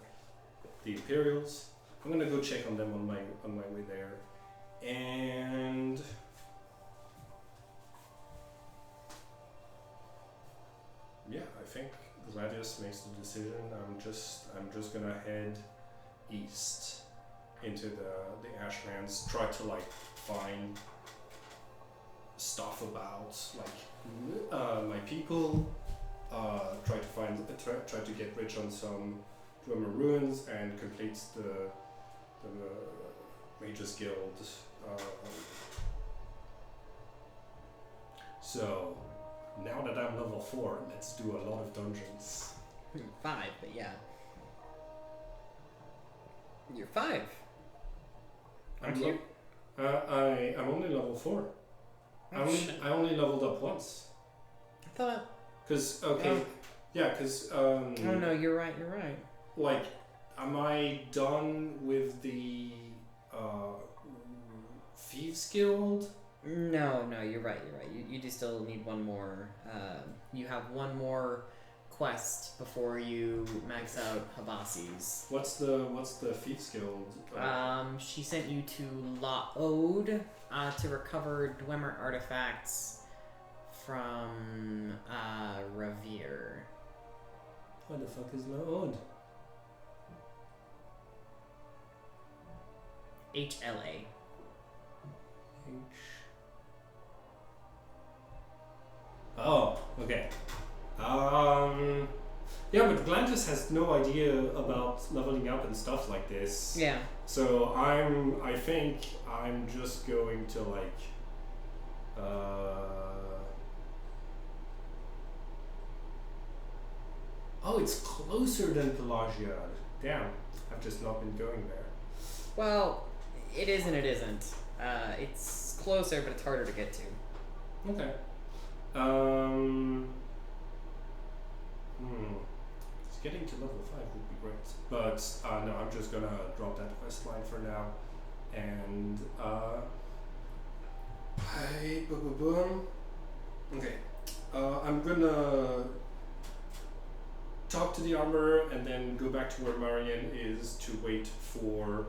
[SPEAKER 1] Imperials. I'm gonna go check on them on my way there, and yeah, I think Gladius makes the decision. I'm just gonna head east into the Ashlands, try to find stuff about my people, try to get rich on some Dunmer ruins and complete the Mages Guild. So now that I'm level 4, let's do a lot of dungeons.
[SPEAKER 2] 5, but yeah. You're 5. Aren't you?
[SPEAKER 1] I'm only level 4. I only leveled up once.
[SPEAKER 2] I thought.
[SPEAKER 1] Because
[SPEAKER 2] Oh no, you're right.
[SPEAKER 1] am I done with the Thieves Guild?
[SPEAKER 2] No, you're right. You do still need one more. You have one more quest before you max out Habasi's.
[SPEAKER 1] What's the Thieves Guild?
[SPEAKER 2] She sent you to La Ode to recover Dwemer artifacts from Revere.
[SPEAKER 1] What the fuck is La Ode?
[SPEAKER 2] HLA.
[SPEAKER 1] Oh, okay. Yeah, but Glantis has no idea about leveling up and stuff like this.
[SPEAKER 2] Yeah.
[SPEAKER 1] So I think I'm just going to oh, it's closer than Pelagia. Damn, I've just not been going there.
[SPEAKER 2] Well, it is and it isn't. It's closer, but it's harder to get to.
[SPEAKER 1] Okay. Getting to level 5 would be great. But no, I'm just gonna drop that quest line for now. And okay. I'm gonna talk to the armor and then go back to where Marian is to wait for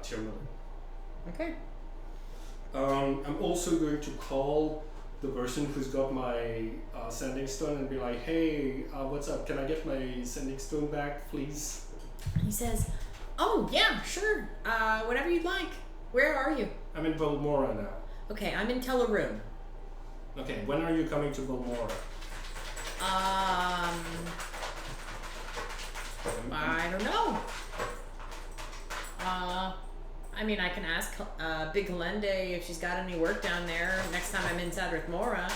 [SPEAKER 1] Tiermelin.
[SPEAKER 2] Okay.
[SPEAKER 1] I'm also going to call the person who's got my sending stone and be like, hey, what's up? Can I get my sending stone back, please?
[SPEAKER 2] He says, oh, yeah, sure. Whatever you'd like. Where are you?
[SPEAKER 1] I'm in Balmora now.
[SPEAKER 2] Okay, I'm in Teleroom.
[SPEAKER 1] Okay, when are you coming to Balmora?
[SPEAKER 2] I don't know. I mean, I can ask Big Kalende if she's got any work down there next time I'm in Sadrith Mora.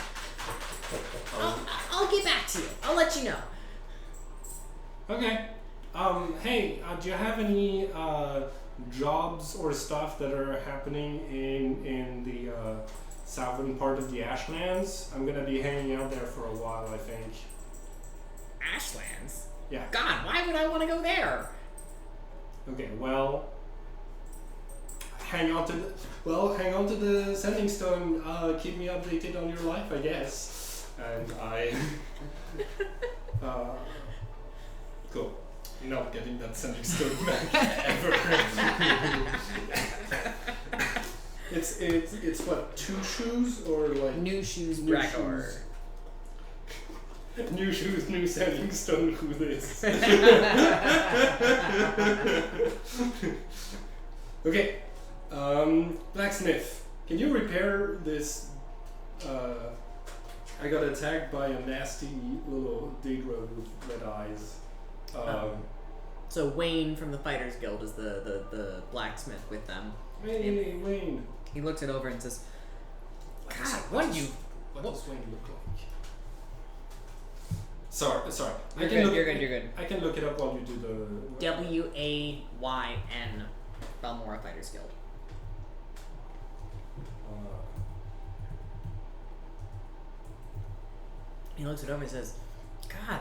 [SPEAKER 2] I'll get back to you. I'll let you know.
[SPEAKER 1] Okay. Hey, do you have any jobs or stuff that are happening in the southern part of the Ashlands? I'm gonna be hanging out there for a while, I think.
[SPEAKER 2] Ashlands?
[SPEAKER 1] Yeah.
[SPEAKER 2] God, why would I want to go there?
[SPEAKER 1] Okay, well, hang on to the sending stone. Keep me updated on your life, I guess. And I cool. Not getting that sending stone back ever. It's what, 2 shoes or like
[SPEAKER 2] New shoes,
[SPEAKER 1] new
[SPEAKER 2] Brakor.
[SPEAKER 1] shoes. New shoes, new sending stone. Who this? Okay, blacksmith. Can you repair this? I got attacked by a nasty little Daedra with red eyes.
[SPEAKER 2] So Wayne from the Fighters Guild is the blacksmith with them.
[SPEAKER 1] Wayne.
[SPEAKER 2] He looks it over and says,
[SPEAKER 1] What
[SPEAKER 2] God,
[SPEAKER 1] does
[SPEAKER 2] what do you...
[SPEAKER 1] does Wayne look like? Sorry.
[SPEAKER 2] You're good.
[SPEAKER 1] I can look it up while you do the...
[SPEAKER 2] W-A-Y-N, Balmora Fighters Guild. He looks it over and says, God,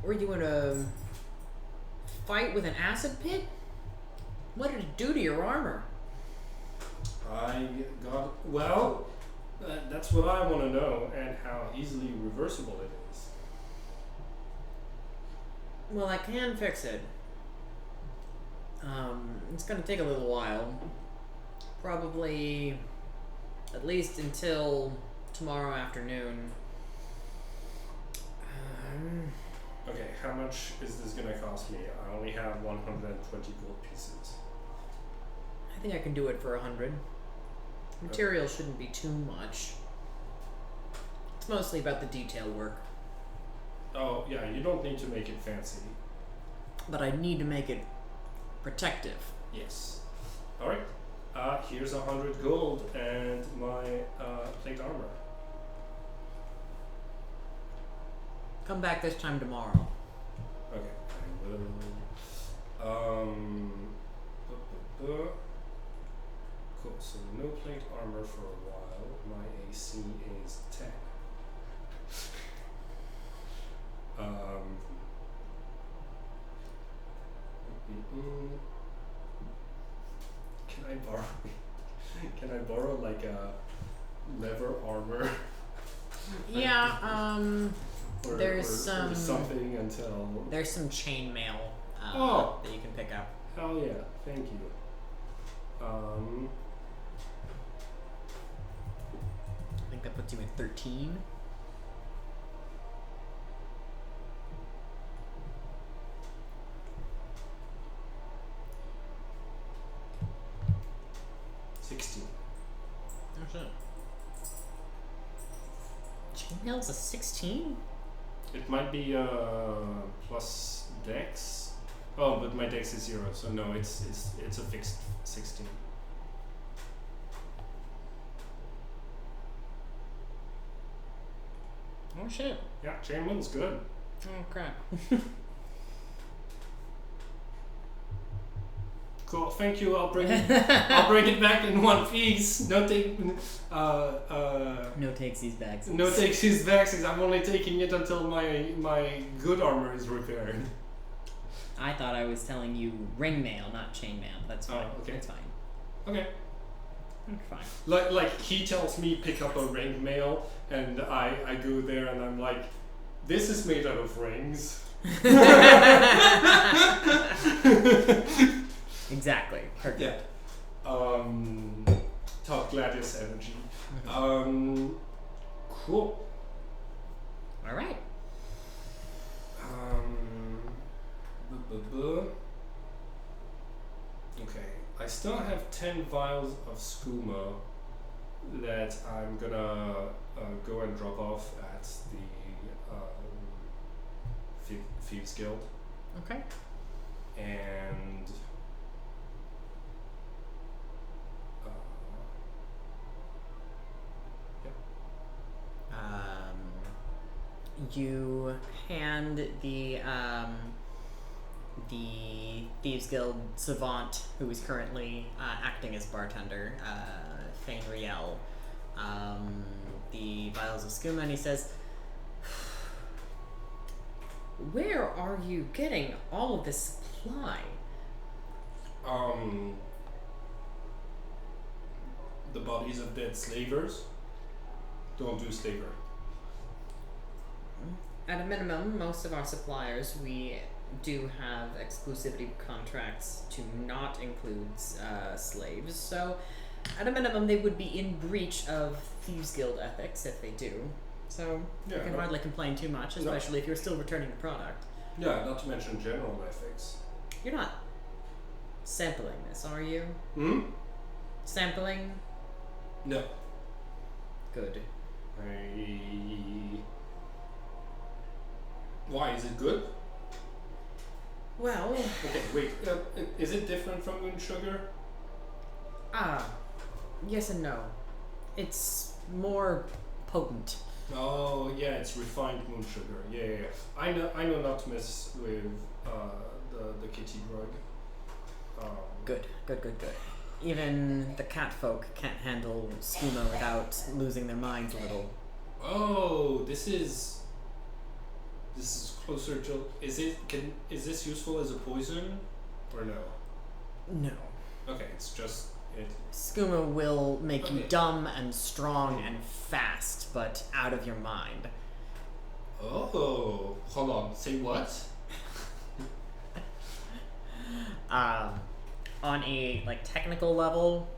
[SPEAKER 2] were you in a fight with an acid pit? What did it do to your armor?
[SPEAKER 1] That's what I want to know, and how easily reversible it is.
[SPEAKER 2] Well, I can fix it. It's gonna take a little while. Probably at least until tomorrow afternoon.
[SPEAKER 1] Okay, how much is this gonna cost me? I only have 120 gold pieces.
[SPEAKER 2] I think I can do it for 100. Material shouldn't be too much. It's mostly about the detail work.
[SPEAKER 1] Oh, yeah, you don't need to make it fancy.
[SPEAKER 2] But I need to make it protective.
[SPEAKER 1] Yes. Alright. Here's 100 gold and my plate armor.
[SPEAKER 2] Come back this time tomorrow.
[SPEAKER 1] Okay, I will. Cool, so no plate armor for a while. My AC is 10. Can I borrow like a leather armor?
[SPEAKER 2] Yeah,
[SPEAKER 1] or something until...
[SPEAKER 2] There's some chainmail that you can pick up.
[SPEAKER 1] Hell yeah, thank you.
[SPEAKER 2] I think that puts you at 13.
[SPEAKER 1] Oh shit.
[SPEAKER 2] Chainmail's a 16?
[SPEAKER 1] It might be plus dex. Oh, but my dex is 0, so no, it's a fixed 16.
[SPEAKER 2] Oh shit.
[SPEAKER 1] Yeah, chainmail's good.
[SPEAKER 2] Oh crap.
[SPEAKER 1] Cool, thank you. I'll bring it back in one piece. No
[SPEAKER 2] takesies bags.
[SPEAKER 1] No takesies bags. I'm only taking it until my good armor is repaired.
[SPEAKER 2] I thought I was telling you ring mail, not chainmail. That's fine.
[SPEAKER 1] Oh, okay.
[SPEAKER 2] That's fine.
[SPEAKER 1] Okay.
[SPEAKER 2] Fine.
[SPEAKER 1] Like he tells me pick up a ring mail, and I go there and I'm like, this is made out of rings.
[SPEAKER 2] Exactly. Perfect.
[SPEAKER 1] Yeah. Top Gladius energy. Cool.
[SPEAKER 2] All right.
[SPEAKER 1] Okay. I still have 10 vials of skooma that I'm gonna go and drop off at the Thieves Guild.
[SPEAKER 2] Okay.
[SPEAKER 1] And
[SPEAKER 2] you hand the Thieves Guild savant, who is currently acting as bartender, Fane Riel, the vials of skooma, and he says, "Where are you getting all of this supply?"
[SPEAKER 1] the bodies of dead slavers. Don't do slavery.
[SPEAKER 2] At a minimum, most of our suppliers, we do have exclusivity contracts to not include slaves. So, at a minimum, they would be in breach of Thieves Guild ethics if they do. So, you can hardly complain too much, especially if you're still returning the product.
[SPEAKER 1] Yeah, not to mention general ethics.
[SPEAKER 2] You're not sampling this, are you? Sampling?
[SPEAKER 1] No.
[SPEAKER 2] Good.
[SPEAKER 1] Why, is it good?
[SPEAKER 2] Well...
[SPEAKER 1] Okay, wait, is it different from moon sugar?
[SPEAKER 2] Yes and no. It's more potent.
[SPEAKER 1] Oh, yeah, it's refined moon sugar. Yeah. I know not to mess with the kitty drug.
[SPEAKER 2] Good. Even the cat folk can't handle skooma without losing their minds a little.
[SPEAKER 1] Oh, this is closer to. Is this useful as a poison, or no?
[SPEAKER 2] No.
[SPEAKER 1] Okay, it's just it.
[SPEAKER 2] Skooma will make you dumb and strong and fast, but out of your mind.
[SPEAKER 1] Oh, hold on. Say what?
[SPEAKER 2] On a technical level,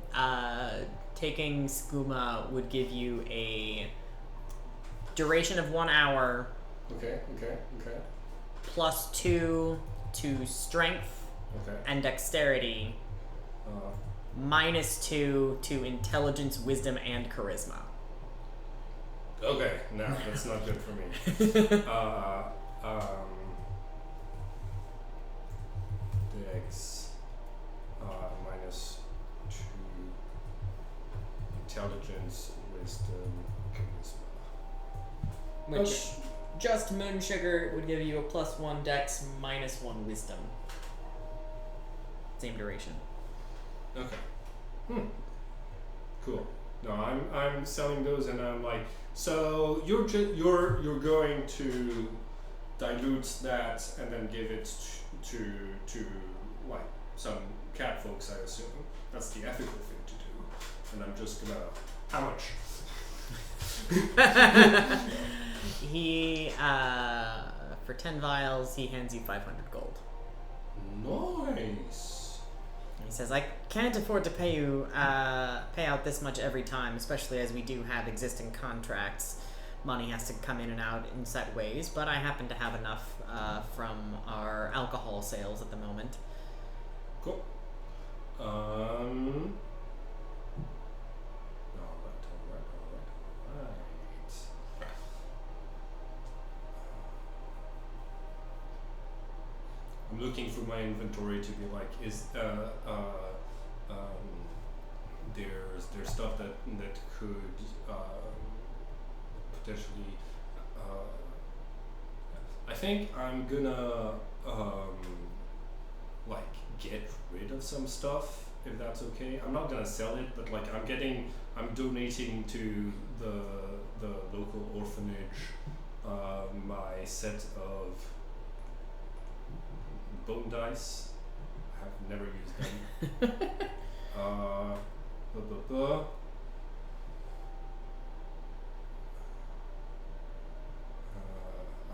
[SPEAKER 2] taking skooma would give you a duration of 1 hour.
[SPEAKER 1] Okay.
[SPEAKER 2] +2 to strength and dexterity. -2 to intelligence, wisdom, and charisma.
[SPEAKER 1] Okay, no, that's not good for me. Dex -2, intelligence, wisdom, charisma.
[SPEAKER 2] Which just moon sugar would give you a +1 dex, -1 wisdom. Same duration.
[SPEAKER 1] Okay. Cool. No, I'm selling those, and I'm like, so you're going to dilute that and then give it to some cat folks, I assume. That's the ethical thing to do. And I'm just gonna, how much?
[SPEAKER 2] He for 10 vials, he hands you 500 gold.
[SPEAKER 1] Nice.
[SPEAKER 2] He says, I can't afford to pay out this much every time, especially as we do have existing contracts. Money has to come in and out in set ways, but I happen to have enough from our alcohol sales at the moment.
[SPEAKER 1] Cool. Alright. I'm looking through my inventory to be like, is there's stuff that could potentially. I think I'm gonna get rid of some stuff, if that's okay. I'm not gonna sell it, but I'm donating to the local orphanage my set of bone dice. I have never used them.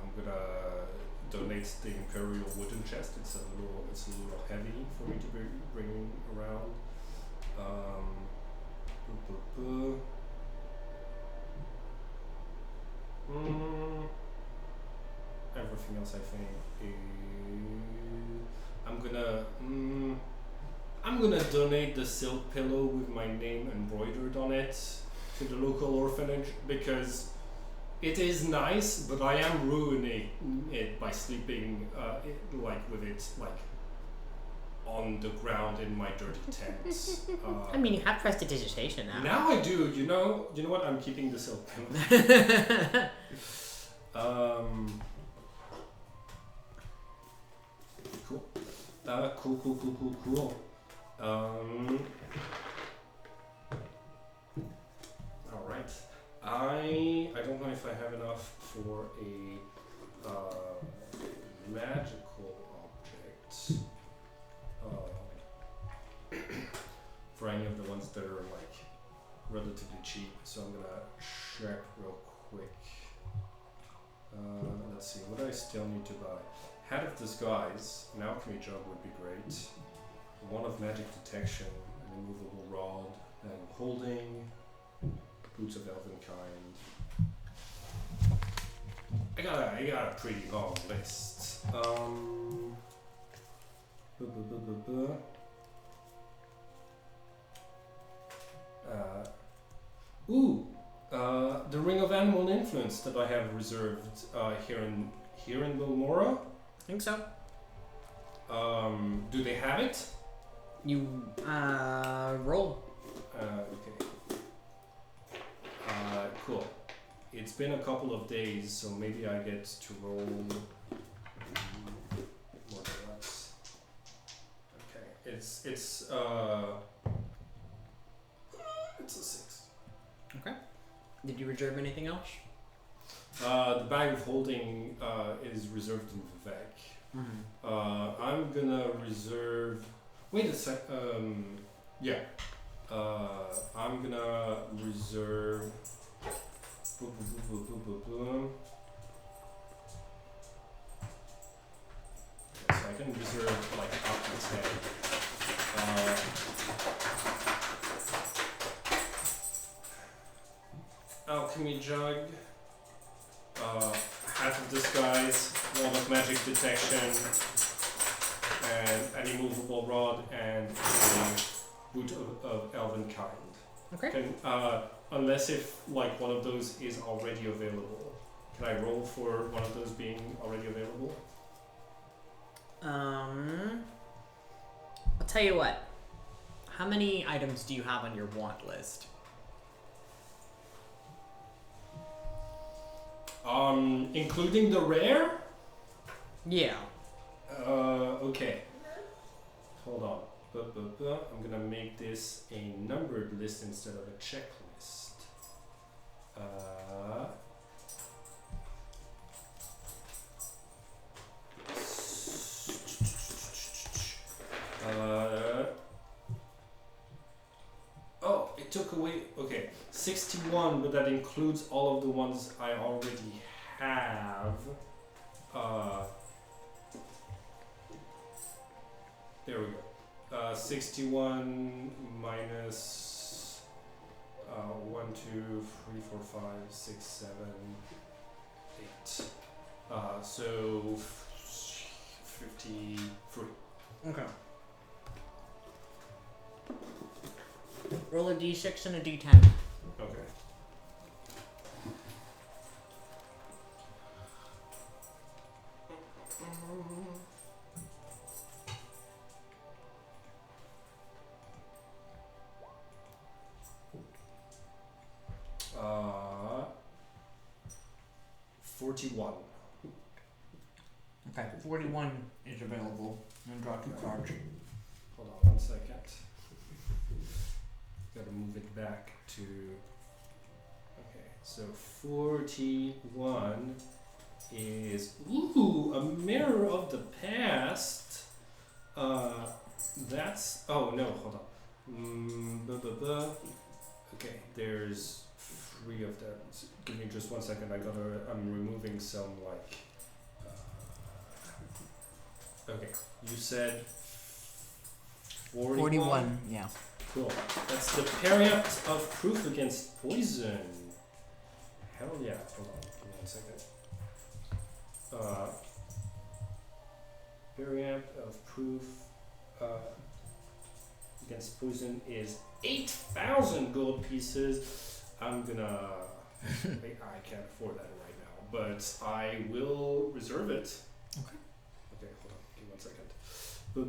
[SPEAKER 1] I'm gonna donate the Imperial wooden chest. It's a little heavy for me to be bringing around. Everything else, I think, I'm gonna donate the silk pillow with my name embroidered on it to the local orphanage, because it is nice, but I am ruining it by sleeping with it on the ground in my dirty tent.
[SPEAKER 2] I mean, you have prestidigitation now.
[SPEAKER 1] Now I do. You know what? I'm keeping the silk pillow. Cool. Cool. All right. I don't know if I have enough for a magical object. For any of the ones that are relatively cheap, so I'm gonna check real quick. Let's see, what do I still need to buy? Hat of Disguise, an alchemy job would be great. One of magic detection, an immovable rod, and holding, boots of elvenkind. I got a pretty long list. The Ring of Animal Influence that I have reserved here in Bilmora.
[SPEAKER 2] I think so.
[SPEAKER 1] Do they have it?
[SPEAKER 2] You roll.
[SPEAKER 1] Okay. Cool. It's been a couple of days, so maybe I get to roll more deluxe. Okay. It's a 6.
[SPEAKER 2] Okay. Did you reserve anything else?
[SPEAKER 1] The bag of holding is reserved in Vivek.
[SPEAKER 2] Mm-hmm.
[SPEAKER 1] I'm gonna reserve. Wait a sec. Yeah. I'm gonna reserve. Yes, I can reserve like up to 10. Alchemy jug. Hat of Disguise, Wand of Magic Detection, and an immovable rod, and a boot of elvenkind.
[SPEAKER 2] Okay.
[SPEAKER 1] Unless if like one of those is already available, can I roll for one of those being already available?
[SPEAKER 2] I'll tell you what. How many items do you have on your want list?
[SPEAKER 1] Including the rare?
[SPEAKER 2] Yeah.
[SPEAKER 1] Okay. Hold on. I'm gonna make this a numbered list instead of a checklist. Oh, it took away. Okay, 61, but that includes all of the ones I already have. There we go. 61 minus 1, 2, 3, 4, 5, 6, 7, 8. So 53.
[SPEAKER 2] Okay. Roll a d6 and a d10.
[SPEAKER 1] Okay. Uh, 41.
[SPEAKER 2] Okay, 41 is available. And draw 2 cards.
[SPEAKER 1] Hold on 1 second. Gotta move it back to. Okay, so 41 is a mirror of the past. That's oh no, hold on. Okay, there's 3 of them. So give me just 1 second. I'm removing some like. Okay, you said 41.
[SPEAKER 2] Yeah.
[SPEAKER 1] Cool. That's the Periapt of Proof Against Poison. Hell yeah. Hold on. Give me 1 second. Periapt of Proof Against Poison is 8,000 gold pieces. I'm gonna... I can't afford that right now, but I will reserve it.
[SPEAKER 2] Okay.
[SPEAKER 1] Okay, hold on. Give me 1 second.
[SPEAKER 2] So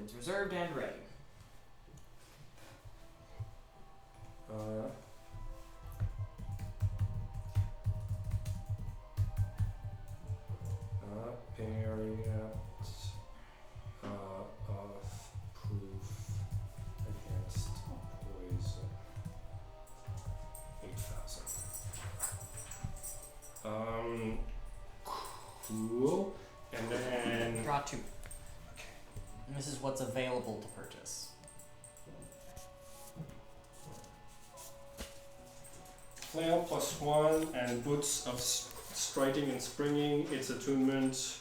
[SPEAKER 2] it's reserved and ready.
[SPEAKER 1] Periapt of Proof Against Poison. 8,000. Cool. And then
[SPEAKER 2] Draw 2.
[SPEAKER 1] okay.
[SPEAKER 2] And this is what's available to purchase.
[SPEAKER 1] Flail +1 and boots of striding and springing. Its attunement.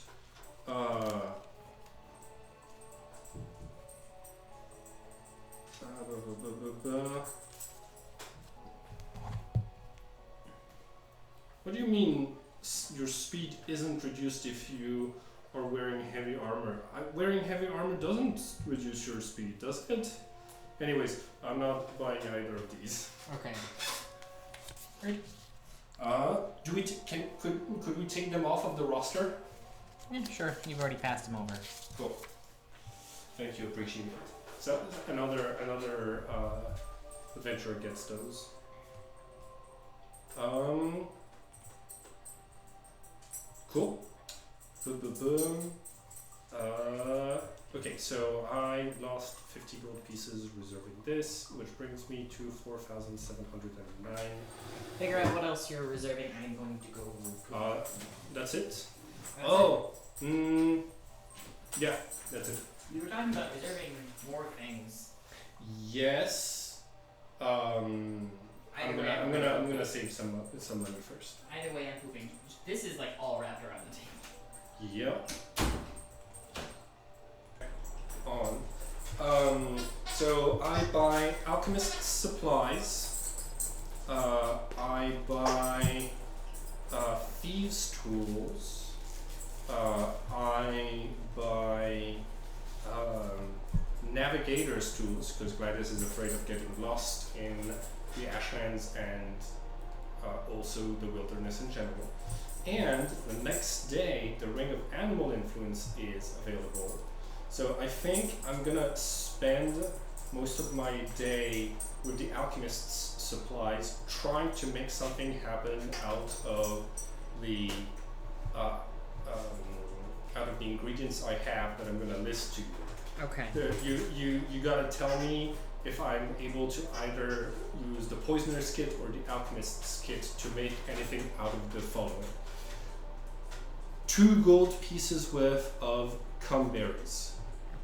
[SPEAKER 1] What do you mean your speed isn't reduced if you are wearing heavy armor? Wearing heavy armor doesn't reduce your speed, does it? Anyways, I'm not buying either of these.
[SPEAKER 2] Okay.
[SPEAKER 1] Great. Could we take them off of the roster?
[SPEAKER 2] Yeah, sure. You've already passed them over.
[SPEAKER 1] Cool. Thank you, appreciate it. So another adventurer gets those. Cool. Boom, boom, boom. Okay, so I lost 50 gold pieces reserving this, which brings me to 4,709.
[SPEAKER 2] Figure out what else you're reserving. I'm going to go.
[SPEAKER 1] That's it.
[SPEAKER 2] That's
[SPEAKER 1] Yeah, that's it.
[SPEAKER 2] You were talking about reserving more things.
[SPEAKER 1] Yes. I'm gonna save some money first.
[SPEAKER 2] Either way, I'm pooping. This is like all wrapped around the table.
[SPEAKER 1] Yep. So I buy alchemist supplies. I buy thieves tools. I buy navigator's tools because Gladys is afraid of getting lost in the Ashlands and also the wilderness in general. And the next day, the Ring of Animal Influence is available. So I think I'm gonna spend most of my day with the alchemist's supplies, trying to make something happen out of the ingredients I have that I'm gonna list to you.
[SPEAKER 2] Okay.
[SPEAKER 1] You gotta tell me if I'm able to either use the poisoner's kit or the alchemist's kit to make anything out of the following. 2 gold pieces worth of cumberries.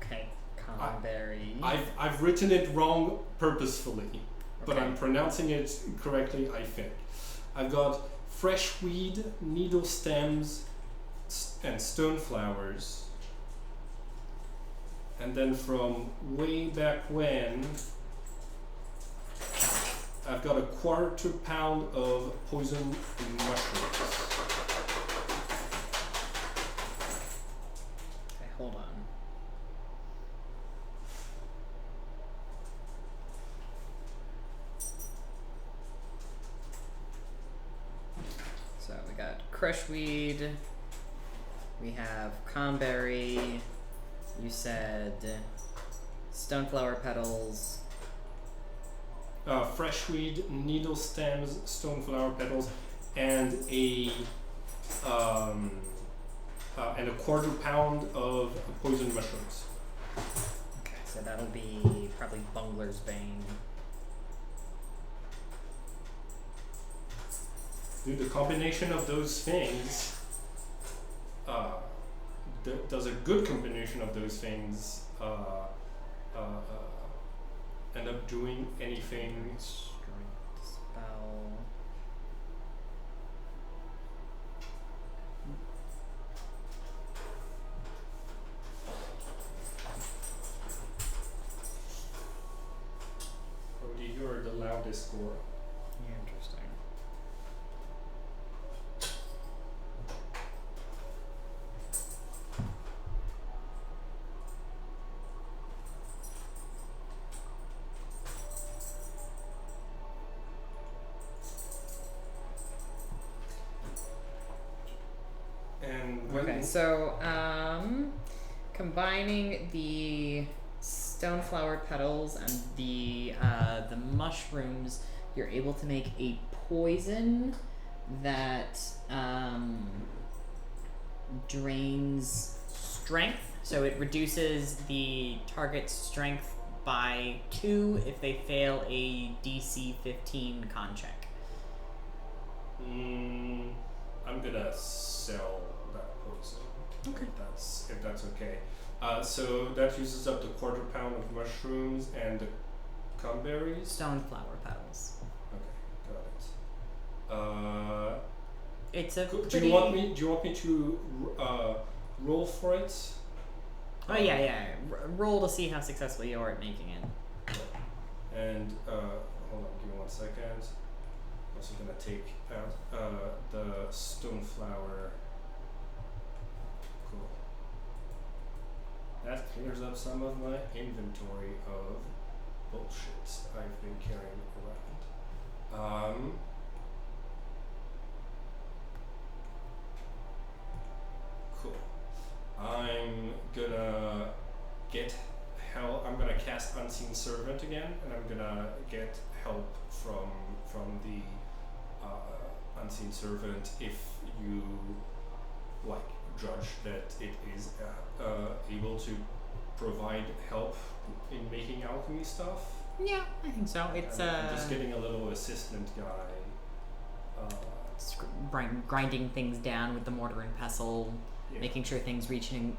[SPEAKER 2] Okay. Cumberry.
[SPEAKER 1] I've written it wrong purposefully, but
[SPEAKER 2] Okay.
[SPEAKER 1] I'm pronouncing it correctly, I think. I've got fresh weed, needle stems, and stone flowers. And then from way back when, I've got a 1/4 pound of poison mushrooms.
[SPEAKER 2] Okay, hold on. So we got crushweed. We have cranberry. You said stoneflower petals.
[SPEAKER 1] Fresh weed, needle stems, stone flower petals, and a 1/4 pound of poison mushrooms.
[SPEAKER 2] Okay, so that'll be probably Bungler's Bane.
[SPEAKER 1] Dude, the combination of those things, does a good combination of those things end up doing anything?
[SPEAKER 2] Strength spell.
[SPEAKER 1] Cody, you're the loudest score.
[SPEAKER 2] Interesting.
[SPEAKER 1] And when
[SPEAKER 2] Okay, so combining the stoneflower petals and the mushrooms, you're able to make a poison that drains strength. So it reduces the target's strength by 2 if they fail a DC 15 con check.
[SPEAKER 1] I'm gonna sell that poison.
[SPEAKER 2] Okay.
[SPEAKER 1] If that's okay. So that uses up the 1/4 pound of mushrooms and the cranberries.
[SPEAKER 2] Stoneflower petals.
[SPEAKER 1] Okay, got it.
[SPEAKER 2] It's a
[SPEAKER 1] do
[SPEAKER 2] pretty...
[SPEAKER 1] you want me to roll for it?
[SPEAKER 2] Oh yeah. Roll to see how successful you are at making it.
[SPEAKER 1] And hold on, give me 1 second. I'm also gonna take out the stone flower. Cool. That clears up some of my inventory of bullshit I've been carrying around. Cool. I'm gonna get help. I'm gonna cast Unseen Servant again, and I'm gonna get help from the Unseen Servant if you judge that it is able to provide help in making alchemy stuff.
[SPEAKER 2] Yeah, I think so. It's
[SPEAKER 1] I'm just getting a little assistant guy.
[SPEAKER 2] Grinding things down with the mortar and pestle, making sure things reach a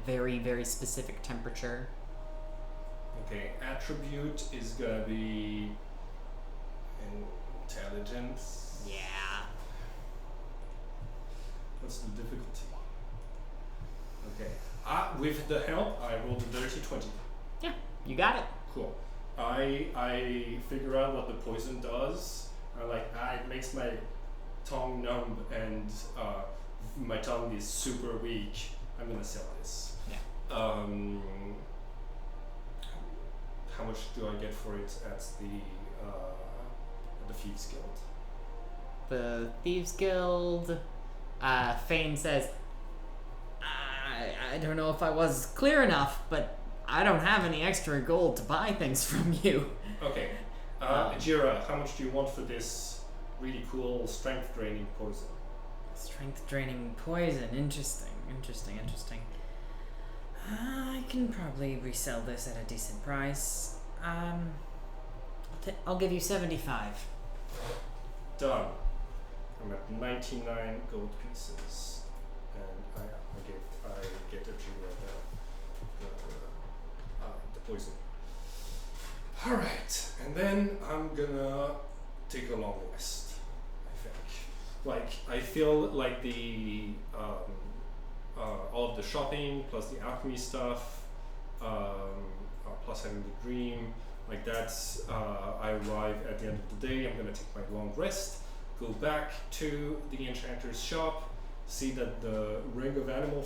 [SPEAKER 2] very, very specific temperature.
[SPEAKER 1] Okay, attribute is gonna be intelligence.
[SPEAKER 2] Yeah.
[SPEAKER 1] What's the difficulty? Okay. With the help, I rolled a dirty 20.
[SPEAKER 2] Yeah, you got it.
[SPEAKER 1] Cool. I figure out what the poison does. It makes my tongue numb and my tongue is super weak. I'm gonna sell this.
[SPEAKER 2] Yeah.
[SPEAKER 1] How much do I get for it at the Thieves Guild?
[SPEAKER 2] The Thieves Guild, Fane says, I don't know if I was clear enough, but I don't have any extra gold to buy things from you.
[SPEAKER 1] Okay. Jira, how much do you want for this really cool strength draining poison?
[SPEAKER 2] Strength draining poison. Interesting. I can probably resell this at a decent price. I'll give you 75.
[SPEAKER 1] Done. I'm at 99 gold pieces, and I get a Jira the poison. All right, and then I'm gonna take a long rest. I think. I feel like the all of the shopping plus the alchemy stuff, plus having the dream, that's. I arrive at the end of the day. I'm gonna take my long rest, go back to the enchanter's shop, see that the ring of animal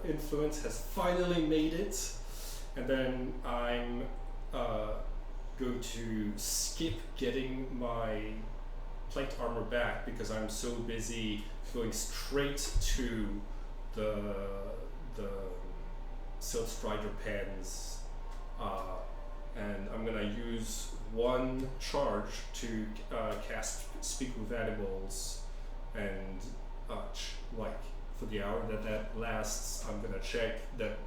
[SPEAKER 1] influence has finally made it, and then I'm going to skip getting my plate armor back because I'm so busy going straight to the Silt Strider pens, and I'm gonna use one charge to cast Speak with Animals, and for the hour that lasts, I'm gonna check that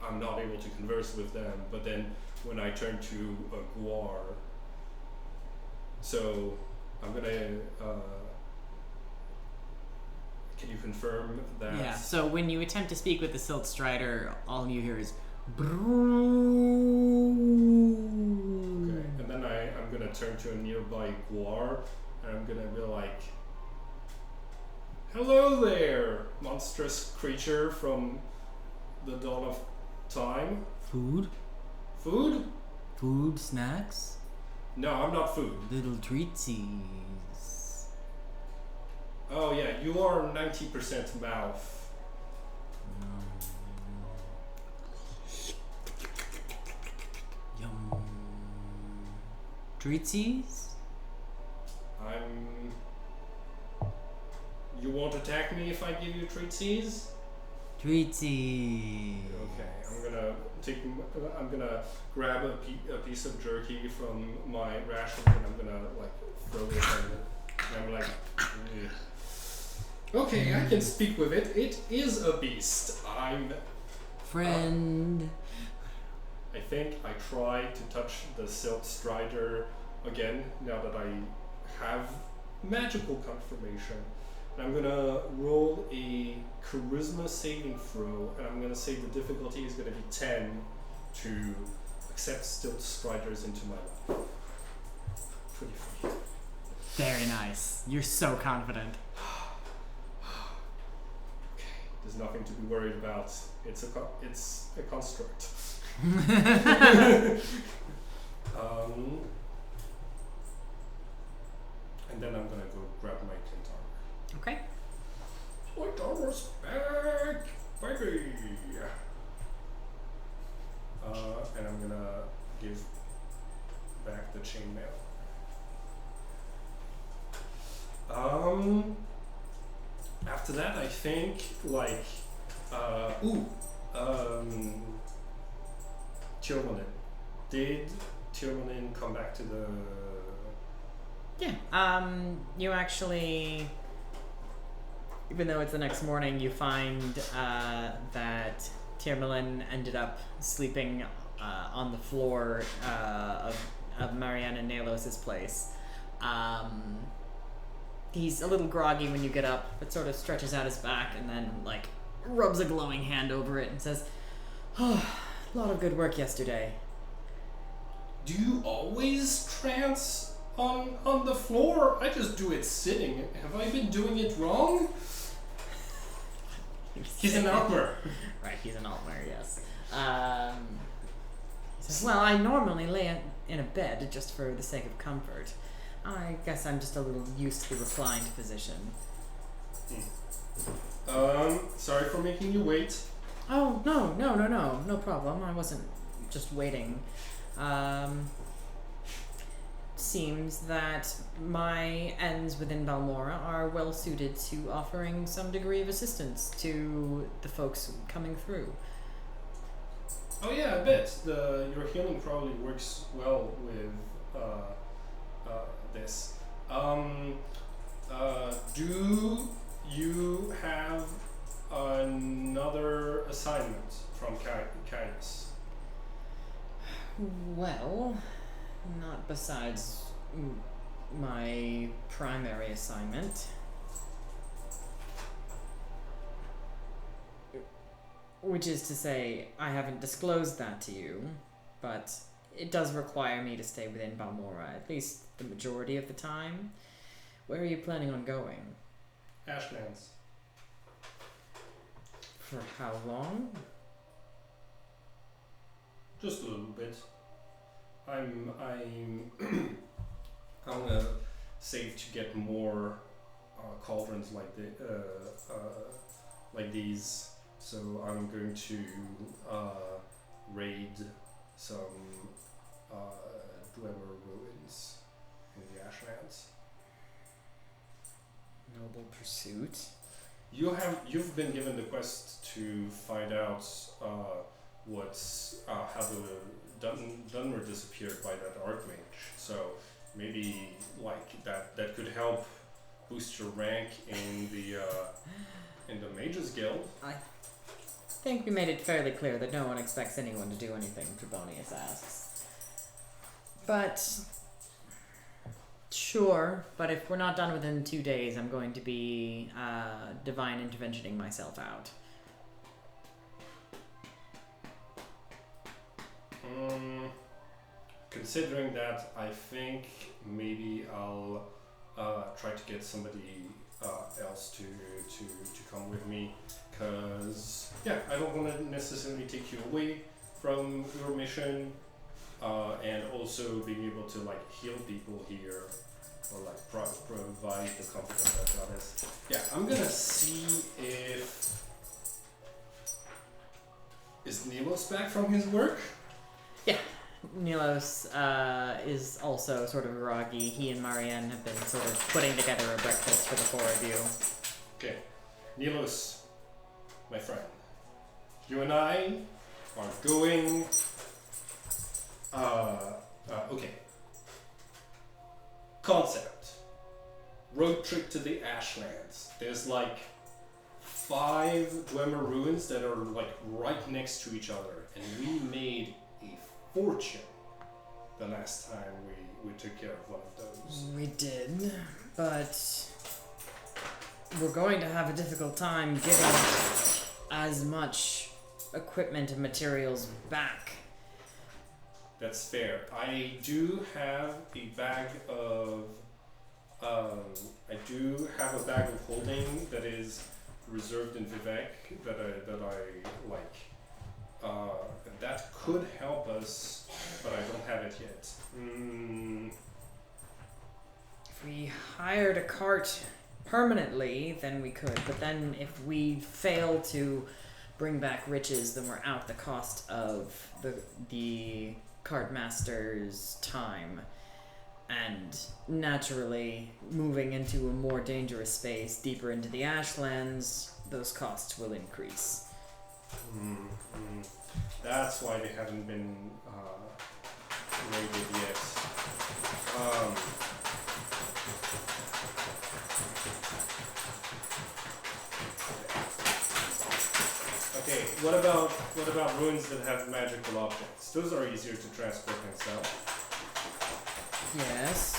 [SPEAKER 1] I'm not able to converse with them, but then when I turn to a Guar, so I'm gonna can you confirm that?
[SPEAKER 2] Yeah, so when you attempt to speak with the Silt Strider, all you hear is
[SPEAKER 1] Okay, and then I'm gonna turn to a nearby Guar, and I'm gonna be like, hello there, monstrous creature from the dawn of time.
[SPEAKER 2] Food?
[SPEAKER 1] Food?
[SPEAKER 2] Food, snacks?
[SPEAKER 1] No, I'm not food.
[SPEAKER 2] Little treatsies.
[SPEAKER 1] Oh yeah, you are 90% mouth.
[SPEAKER 2] Yum. Treatsies?
[SPEAKER 1] You won't attack me if I give you treatsies?
[SPEAKER 2] Treatsies.
[SPEAKER 1] Okay, I'm gonna grab a piece of jerky from my ration and I'm gonna throw it in. And I'm ugh. Okay, I can speak with it. It is a beast.
[SPEAKER 2] Friend.
[SPEAKER 1] I think I try to touch the Silt Strider again now that I have magical confirmation. And I'm gonna roll a charisma saving throw, and I'm gonna say the difficulty is gonna be 10 to accept Silt Striders into my life. Pretty funny.
[SPEAKER 2] Very nice. You're so confident.
[SPEAKER 1] There's nothing to be worried about. It's a construct. And then I'm gonna go grab my Centaur.
[SPEAKER 2] Okay.
[SPEAKER 1] My armor's back, baby. And I'm gonna give back the chainmail. After that, I think like, Tirmonen. Did Tirmonen come back to the?
[SPEAKER 2] Yeah. You actually, even though it's the next morning, you find that Tirmolen ended up sleeping on the floor of Marianne and Nalos' place. He's a little groggy when you get up, but sort of stretches out his back and then like rubs a glowing hand over it and says, "Oh, a lot of good work yesterday."
[SPEAKER 1] Do you always trance on the floor? I just do it sitting. Have I been doing it wrong? He's an Altmer.
[SPEAKER 2] Right, he's an Altmer, yes. He says, "Well, I normally lay in a bed just for the sake of comfort. I guess I'm just a little used to the reclined position."
[SPEAKER 1] Sorry for making you wait.
[SPEAKER 2] Oh, no problem. I wasn't just waiting. Seems that my ends within Balmora are well suited to offering some degree of assistance to the folks coming through.
[SPEAKER 1] Oh yeah, I bet. Your healing probably works well with this. Do you have another assignment from Caius?
[SPEAKER 2] Well, not besides my primary assignment. Which is to say, I haven't disclosed that to you, but it does require me to stay within Balmora, at least the majority of the time. Where are you planning on going?
[SPEAKER 1] Ashlands.
[SPEAKER 2] For how long?
[SPEAKER 1] Just a little bit. I'm gonna save to get more cauldrons like these. So I'm going to raid some Dwemer ruins in the Ashlands.
[SPEAKER 2] Noble pursuit.
[SPEAKER 1] You've been given the quest to find out how the Dunmer disappeared by that archmage. So maybe like that could help boost your rank in the Mages Guild.
[SPEAKER 2] I think we made it fairly clear that no one expects anyone to do anything Trebonius asks. But sure, but if we're not done within 2 days, I'm going to be divine interventioning myself out.
[SPEAKER 1] Considering that, I think maybe I'll try to get somebody else to come with me, because I don't want to necessarily take you away from your mission, and also being able to like heal people here, or like provide the comfort of that goddess. I'm gonna see if is Nilos back from his work.
[SPEAKER 2] Nilos is also sort of groggy. He and Marianne have been sort of putting together a breakfast for the four of you.
[SPEAKER 1] Okay. Nilos, my friend, you and I are going... okay. Concept. Road trip to the Ashlands. There's like 5 Dwemer ruins that are like right next to each other, and we made a fortune the last time we took care of one of those.
[SPEAKER 2] We did, but we're going to have a difficult time getting as much equipment and materials back.
[SPEAKER 1] That's fair. I do have a bag of I do have a bag of holding that is reserved in Vivek that I like. That could help us, but I don't have it yet.
[SPEAKER 2] If we hired a cart permanently, then we could. But then if we fail to bring back riches, then we're out the cost of the cart master's time. And naturally, moving into a more dangerous space, deeper into the Ashlands, those costs will increase.
[SPEAKER 1] That's why they haven't been raided yet. Okay, what about ruins that have magical objects? Those are easier to transport and sell.
[SPEAKER 2] Yes.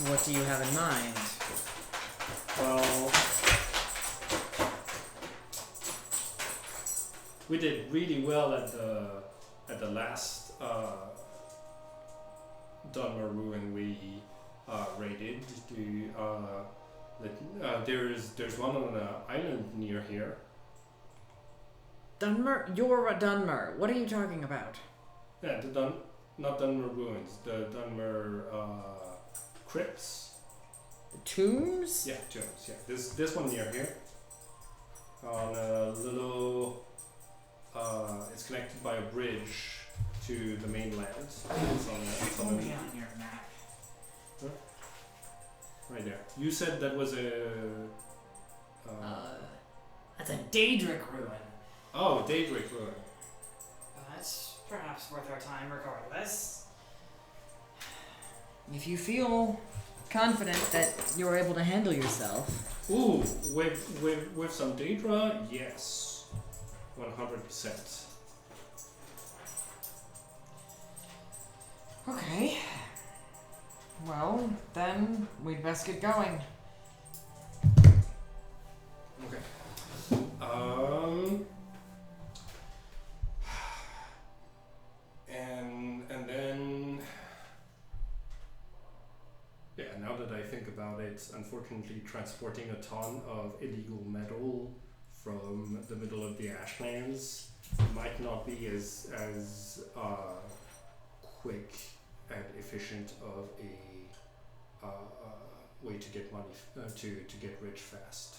[SPEAKER 2] What do you have in mind?
[SPEAKER 1] Well, we did really well at the last Dunmer ruin we raided. There's one on an island near here.
[SPEAKER 2] Dunmer? You're a Dunmer. What are you talking about?
[SPEAKER 1] Yeah, not Dunmer ruins, the Dunmer crypts.
[SPEAKER 2] The tombs?
[SPEAKER 1] Yeah, tombs. Yeah, this one near here. On a little, it's connected by a bridge to the mainland. It's on
[SPEAKER 3] on your map.
[SPEAKER 1] Huh? Right there. You said that was a.
[SPEAKER 3] That's a Daedric ruin.
[SPEAKER 1] Oh, Daedric ruin.
[SPEAKER 3] That's perhaps worth our time regardless.
[SPEAKER 2] If you feel confident that you're able to handle yourself.
[SPEAKER 1] Ooh, with some Daedra, yes, 100%.
[SPEAKER 2] Okay. Well, then we'd best get going.
[SPEAKER 1] Okay. And then, yeah. Now that I think about it, unfortunately, transporting a ton of illegal metal from the middle of the Ashlands might not be as quick and efficient of a way to get money to get rich fast.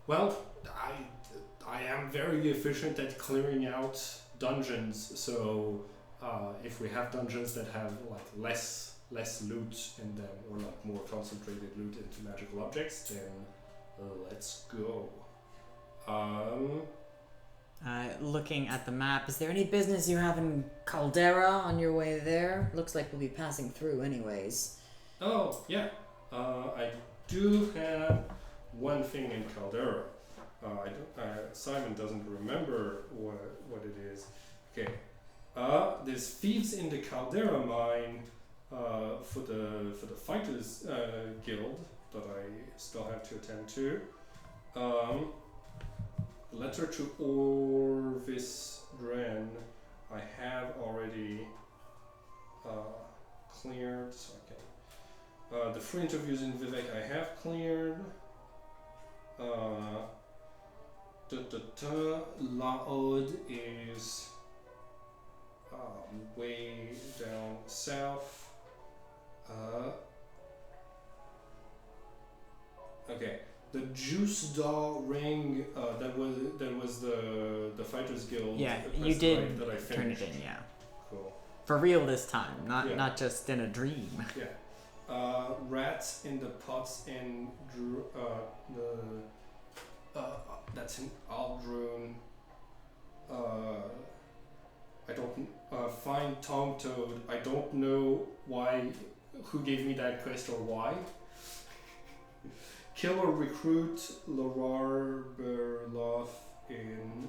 [SPEAKER 1] Well, I am very efficient at clearing out dungeons, so if we have dungeons that have like less loot in them, or like more concentrated loot into magical objects, then let's go.
[SPEAKER 2] Looking at the map, is there any business you have in Caldera on your way there? Looks like we'll be passing through anyways.
[SPEAKER 1] Oh, yeah. I do have one thing in Caldera. Simon doesn't remember what it is. Okay. There's thieves in the Caldera mine for the Fighters Guild that I still have to attend to. Letter to Orvis Dren I have already cleared, so I can. The free interviews in Vivek I have cleared. Laod is way down south. Okay. The Juice Doll ring that was the Fighters Guild.
[SPEAKER 2] Yeah,
[SPEAKER 1] quest
[SPEAKER 2] you did
[SPEAKER 1] that I
[SPEAKER 2] turn it
[SPEAKER 1] finished.
[SPEAKER 2] in, yeah.
[SPEAKER 1] Cool.
[SPEAKER 2] For real this time,
[SPEAKER 1] Yeah.
[SPEAKER 2] not just in a dream.
[SPEAKER 1] Yeah. Rats in the pots in that's in Aldrune. I don't find Tom Toad. I don't know who gave me that quest or why. Kill or recruit Lorar Berloff in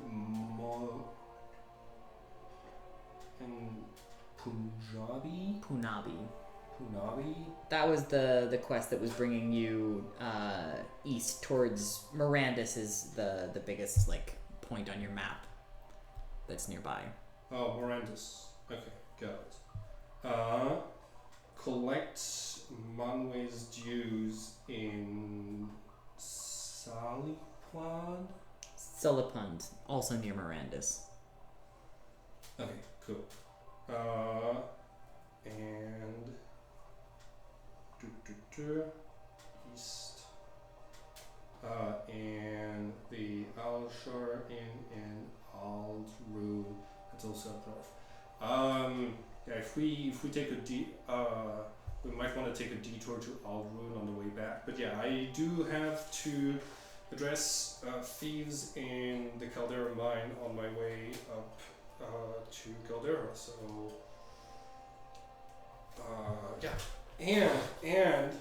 [SPEAKER 1] Punabi.
[SPEAKER 2] That was the quest that was bringing you east towards Mirandus is the biggest like point on your map that's nearby.
[SPEAKER 1] Oh, horrendous. Okay, got it. Collect Manway's dues in Saliplan?
[SPEAKER 2] Silipund, also near Mirandus.
[SPEAKER 1] Okay, cool. And east. And the Alshar Inn in Aldru. It's also up north. Yeah, if we take we might want to take a detour to Aldrun on the way back. But yeah, I do have to address thieves in the Caldera mine on my way up to Caldera. So yeah, and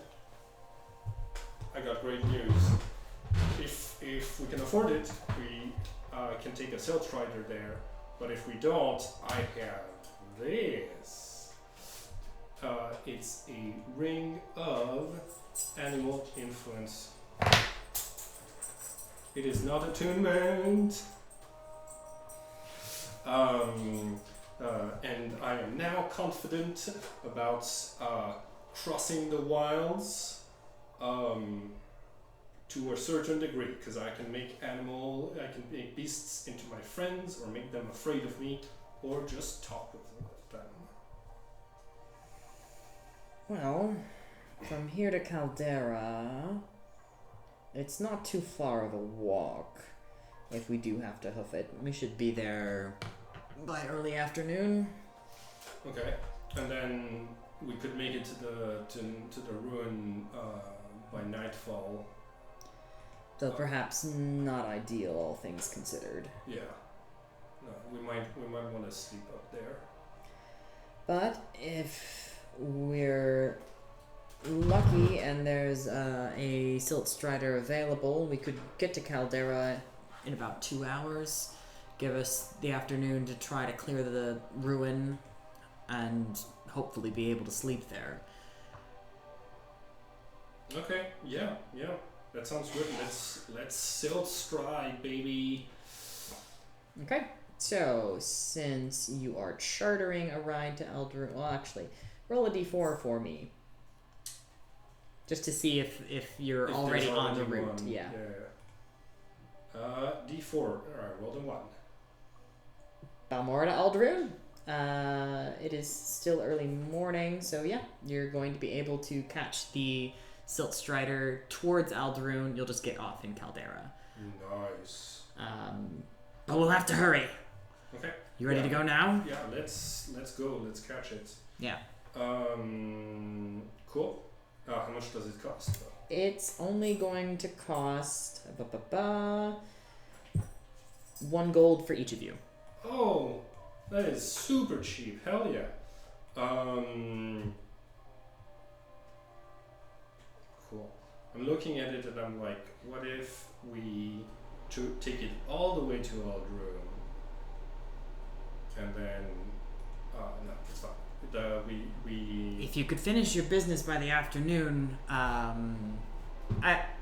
[SPEAKER 1] I got great news. If we can afford it, we can take a Stealth Strider there. But if we don't, I have this. It's a ring of animal influence. It is not attunement. And I am now confident about crossing the wilds to a certain degree, because I can make beasts into my friends, or make them afraid of me, or just talk with them.
[SPEAKER 2] Well, from here to Caldera, it's not too far of a walk. If we do have to hoof it, we should be there by early afternoon.
[SPEAKER 1] Okay, and then we could make it to the ruin by nightfall.
[SPEAKER 2] Though perhaps not ideal, all things considered.
[SPEAKER 1] Yeah. No, we might want to sleep up there.
[SPEAKER 2] But if we're lucky and there's a Silt Strider available, we could get to Caldera in about 2 hours. Give us the afternoon to try to clear the ruin and hopefully be able to sleep there.
[SPEAKER 1] Okay, yeah. That sounds good. Let's Silt Stride, baby.
[SPEAKER 2] Okay, so since you are chartering a ride to Eldru, well, actually, roll a d4 for me, just to see if you're already on the route.
[SPEAKER 1] Yeah. D4. All right, roll the 1.
[SPEAKER 2] Balmora to Aldrun. It is still early morning, so yeah, you're going to be able to catch the Silt Strider towards Aldrun. You'll just get off in Caldera.
[SPEAKER 1] Nice.
[SPEAKER 2] But we'll have to hurry.
[SPEAKER 1] Okay.
[SPEAKER 2] You ready to go now?
[SPEAKER 1] Yeah, let's go. Let's catch it.
[SPEAKER 2] Yeah.
[SPEAKER 1] Cool. How much does it cost, though?
[SPEAKER 2] It's only going to cost 1 gold for each of you.
[SPEAKER 1] Oh, that is super cheap. Hell yeah. Cool. I'm looking at it and I'm like, what if we take it all the way to Aldrun, and then no, it's fine.
[SPEAKER 2] If you could finish your business by the afternoon,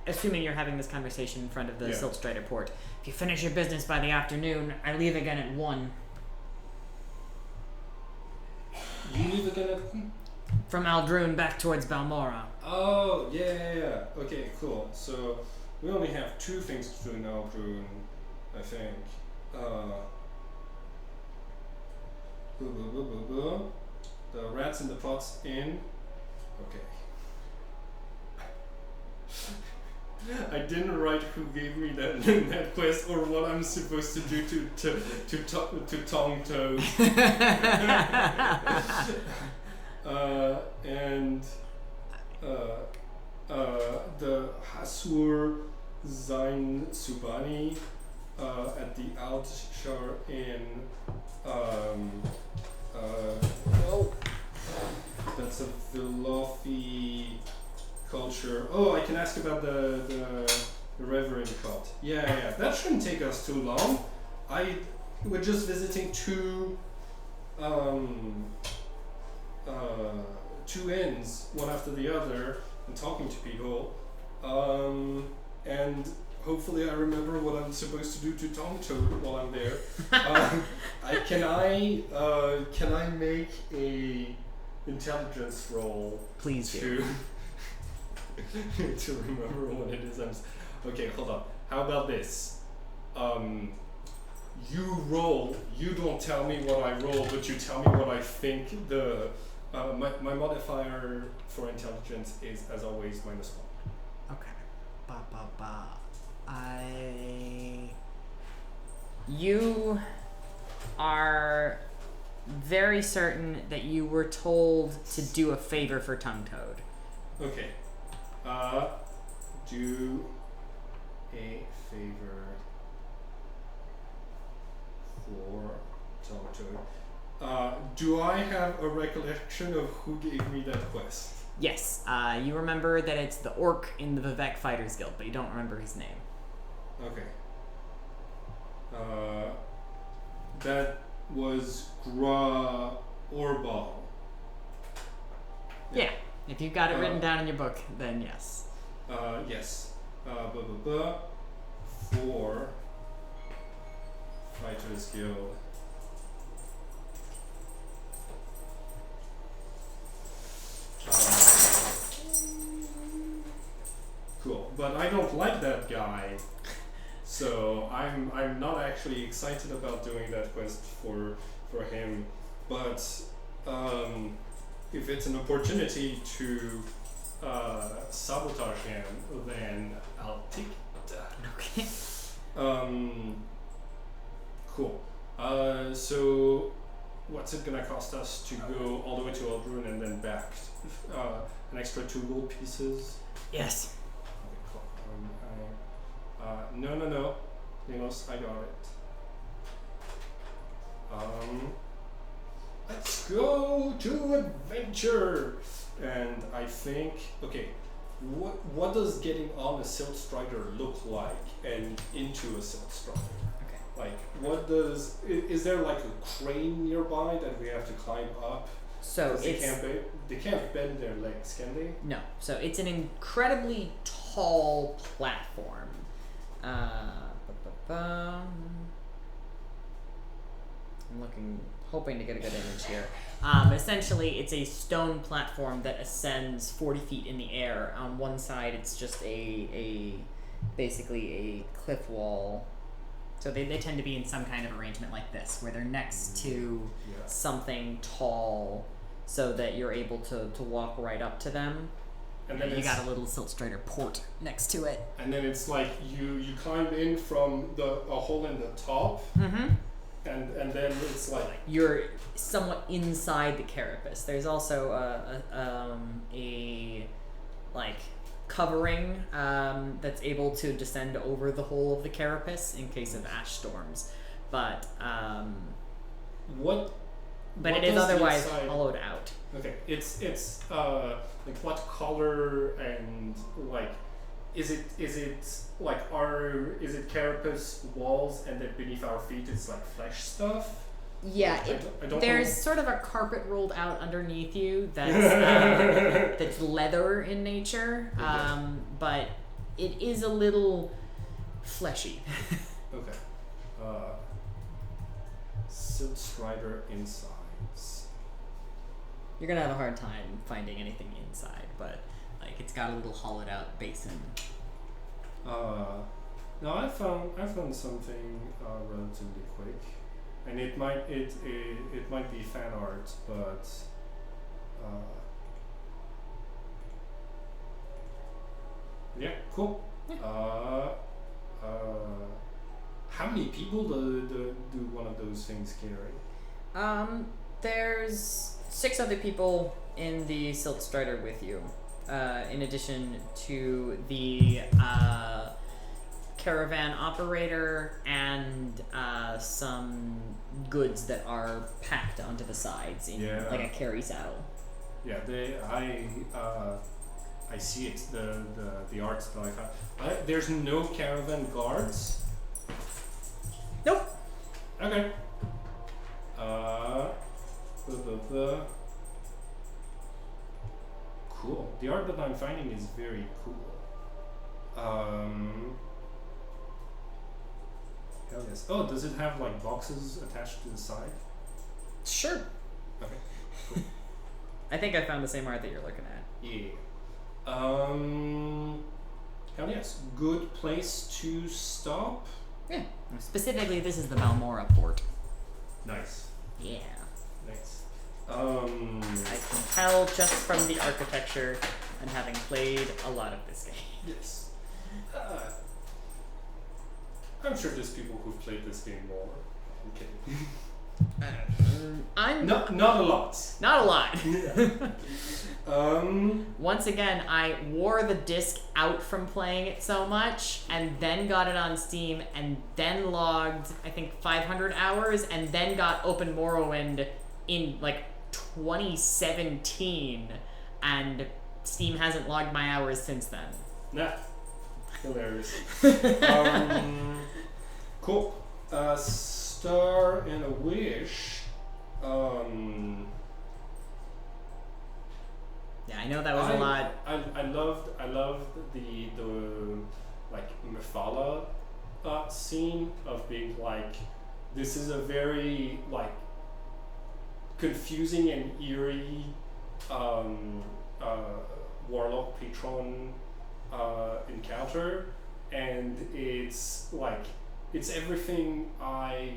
[SPEAKER 2] assuming you're having this conversation in front of the Silt Strider port, if you finish your business by the afternoon, I leave again at 1.
[SPEAKER 1] You leave again at...
[SPEAKER 2] From Aldrun back towards Balmora.
[SPEAKER 1] Oh, yeah. Okay, cool. So we only have 2 things to do in Aldrun, I think. The rats in the pots in. Okay. I didn't write who gave me that quest or what I'm supposed to do to Tong Toad. And the Hasur Zain Subani at the Altshar Inn. That's a Velofi culture. Oh, I can ask about the Reverend cult. Yeah. That shouldn't take us too long. We're just visiting 2 inns, one after the other, and talking to people. And hopefully I remember what I'm supposed to do to Tom Toad while I'm there. Can I make a intelligence roll?
[SPEAKER 2] Please do.
[SPEAKER 1] To remember what it is. Okay, hold on. How about this? You roll. You don't tell me what I roll, but you tell me what I think the. My modifier for intelligence is, as always, -1.
[SPEAKER 2] Okay. You are very certain that you were told to do a favor for Tongue Toad.
[SPEAKER 1] Okay. Do a favor for Tongue Toad. Do I have a recollection of who gave me that quest?
[SPEAKER 2] Yes, you remember that it's the orc in the Vivek Fighters Guild, but you don't remember his name.
[SPEAKER 1] Okay. That was Gra Orbal.
[SPEAKER 2] Yeah, if you've got it written down in your book, then yes.
[SPEAKER 1] Yes. For Fighters Guild. Cool, but I don't like that guy, so I'm not actually excited about doing that quest for him. But if it's an opportunity to sabotage him, then I'll take it.
[SPEAKER 2] Okay.
[SPEAKER 1] Cool. So what's it gonna cost us to go all the way to Elbrun and then back? An extra 2 gold pieces?
[SPEAKER 2] Yes.
[SPEAKER 1] Okay, cool. No. Ninos, I got it. Let's go to adventure! And I think, okay, what does getting on a Silt Strider look like and into a Silt Strider?
[SPEAKER 2] Okay.
[SPEAKER 1] Like, is there like a crane nearby that we have to climb up?
[SPEAKER 2] So
[SPEAKER 1] they can't bend their legs, can they?
[SPEAKER 2] No. So it's an incredibly tall platform. I'm hoping to get a good image here. Essentially, it's a stone platform that ascends 40 feet in the air. On one side, it's just basically a cliff wall. So they tend to be in some kind of arrangement like this, where they're next to something tall, so that you're able to walk right up to them. And then you got a little Silt Strider port next to it.
[SPEAKER 1] And then it's like you climb in from a hole in the top.
[SPEAKER 2] Mm-hmm.
[SPEAKER 1] And then it's like
[SPEAKER 2] you're somewhat inside the carapace. There's also a covering that's able to descend over the whole of the carapace in case of ash storms, but it is otherwise hollowed out.
[SPEAKER 1] Okay, it's like what color and like is it carapace walls and then beneath our feet it's like flesh stuff?
[SPEAKER 2] Yeah,
[SPEAKER 1] I don't
[SPEAKER 2] there's
[SPEAKER 1] know.
[SPEAKER 2] sort of a carpet rolled out underneath you that's that's leather in nature, but it is a little fleshy.
[SPEAKER 1] Okay. Silt Strider insides.
[SPEAKER 2] You're gonna have a hard time finding anything inside, but it's got a little hollowed out basin.
[SPEAKER 1] No, I found something relatively quick. And it might be fan art, but yeah, cool.
[SPEAKER 2] Yeah.
[SPEAKER 1] How many people do one of those things carry?
[SPEAKER 2] There's 6 other people in the Silt Strider with you, in addition to the caravan operator and some goods that are packed onto the sides in like a carry saddle.
[SPEAKER 1] Yeah, I see it. The art that I found. There's no caravan guards.
[SPEAKER 2] Nope.
[SPEAKER 1] Okay. Cool. The art that I'm finding is very cool. Hell yes. Oh, does it have like boxes attached to the side?
[SPEAKER 2] Sure.
[SPEAKER 1] Okay. Cool.
[SPEAKER 2] I think I found the same art that you're looking at.
[SPEAKER 1] Yeah. Hell yes. Good place to stop.
[SPEAKER 2] Yeah. Specifically, this is the Balmora port.
[SPEAKER 1] Nice.
[SPEAKER 2] Yeah.
[SPEAKER 1] Nice.
[SPEAKER 2] I can tell just from the architecture and having played a lot of this game.
[SPEAKER 1] Yes. I'm sure there's people who've played this game more. I'm kidding.
[SPEAKER 2] I'm
[SPEAKER 1] not a lot.
[SPEAKER 2] Not a lot.
[SPEAKER 1] Yeah.
[SPEAKER 2] Once again, I wore the disc out from playing it so much, and then got it on Steam, and then logged, I think, 500 hours, and then got Open Morrowind in, like, 2017, and Steam hasn't logged my hours since then.
[SPEAKER 1] Nah. Hilarious. Cool. Star and a wish.
[SPEAKER 2] Yeah, I know that was a lot.
[SPEAKER 1] I loved the like Mephala scene of being like, this is a very like confusing and eerie warlock patron encounter, and it's like it's everything I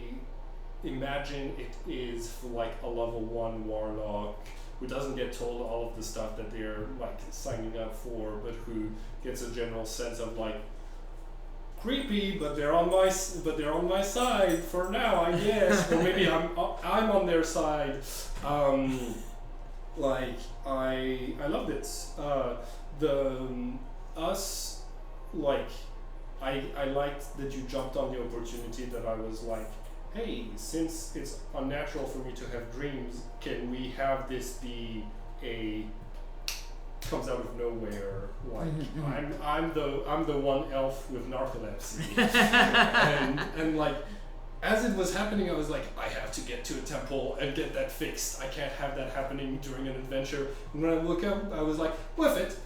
[SPEAKER 1] imagine it is for like a level 1 warlock who doesn't get told all of the stuff that they're like signing up for, but who gets a general sense of like creepy, but they're on my side for now, I guess, or maybe I'm on their side. Like I loved it. Us like I liked that you jumped on the opportunity that I was like, hey, since it's unnatural for me to have dreams, can we have this be a comes out of nowhere, like I'm the one elf with narcolepsy. and like as it was happening, I was like, I have to get to a temple and get that fixed. I can't have that happening during an adventure. And when I look up, I was like, with it.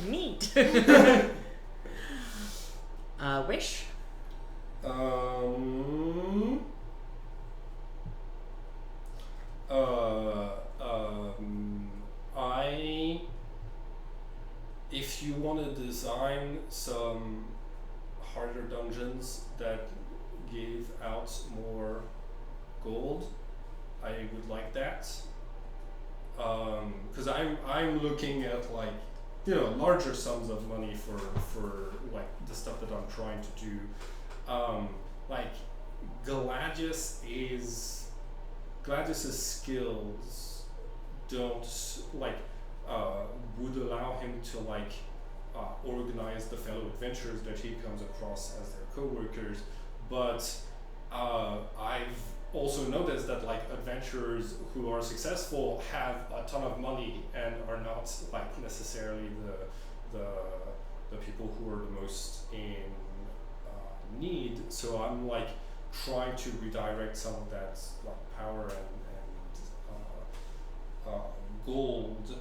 [SPEAKER 2] Neat. Wish?
[SPEAKER 1] If you want to design some harder dungeons that give out more gold, I would like that. Because I'm looking at like, you know, larger sums of money for like the stuff that I'm trying to do. Like Gladius's skills don't like would allow him to like organize the fellow adventurers that he comes across as their co-workers, but I've also noticed that like adventurers who are successful have a ton of money and are not like necessarily the people who are the most in need. So I'm like trying to redirect some of that like power and gold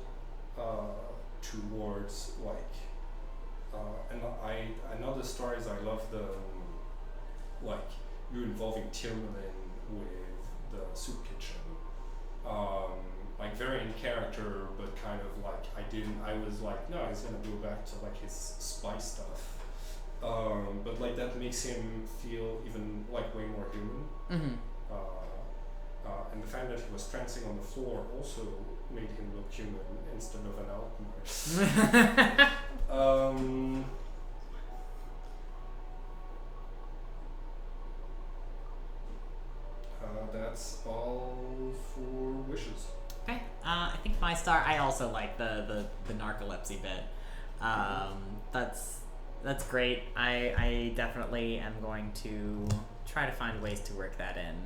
[SPEAKER 1] towards like and I know the stories. I love the like you involving Tirmalin with the soup kitchen, like very in character, but kind of like I was like, no, he's gonna go back to like his spy stuff, but like that makes him feel even like way more human. And the fact that he was prancing on the floor also made him look human instead of an Alkmaar. That's all for wishes.
[SPEAKER 2] Okay. I think my star. I also like the narcolepsy bit. That's great. I definitely am going to try to find ways to work that in,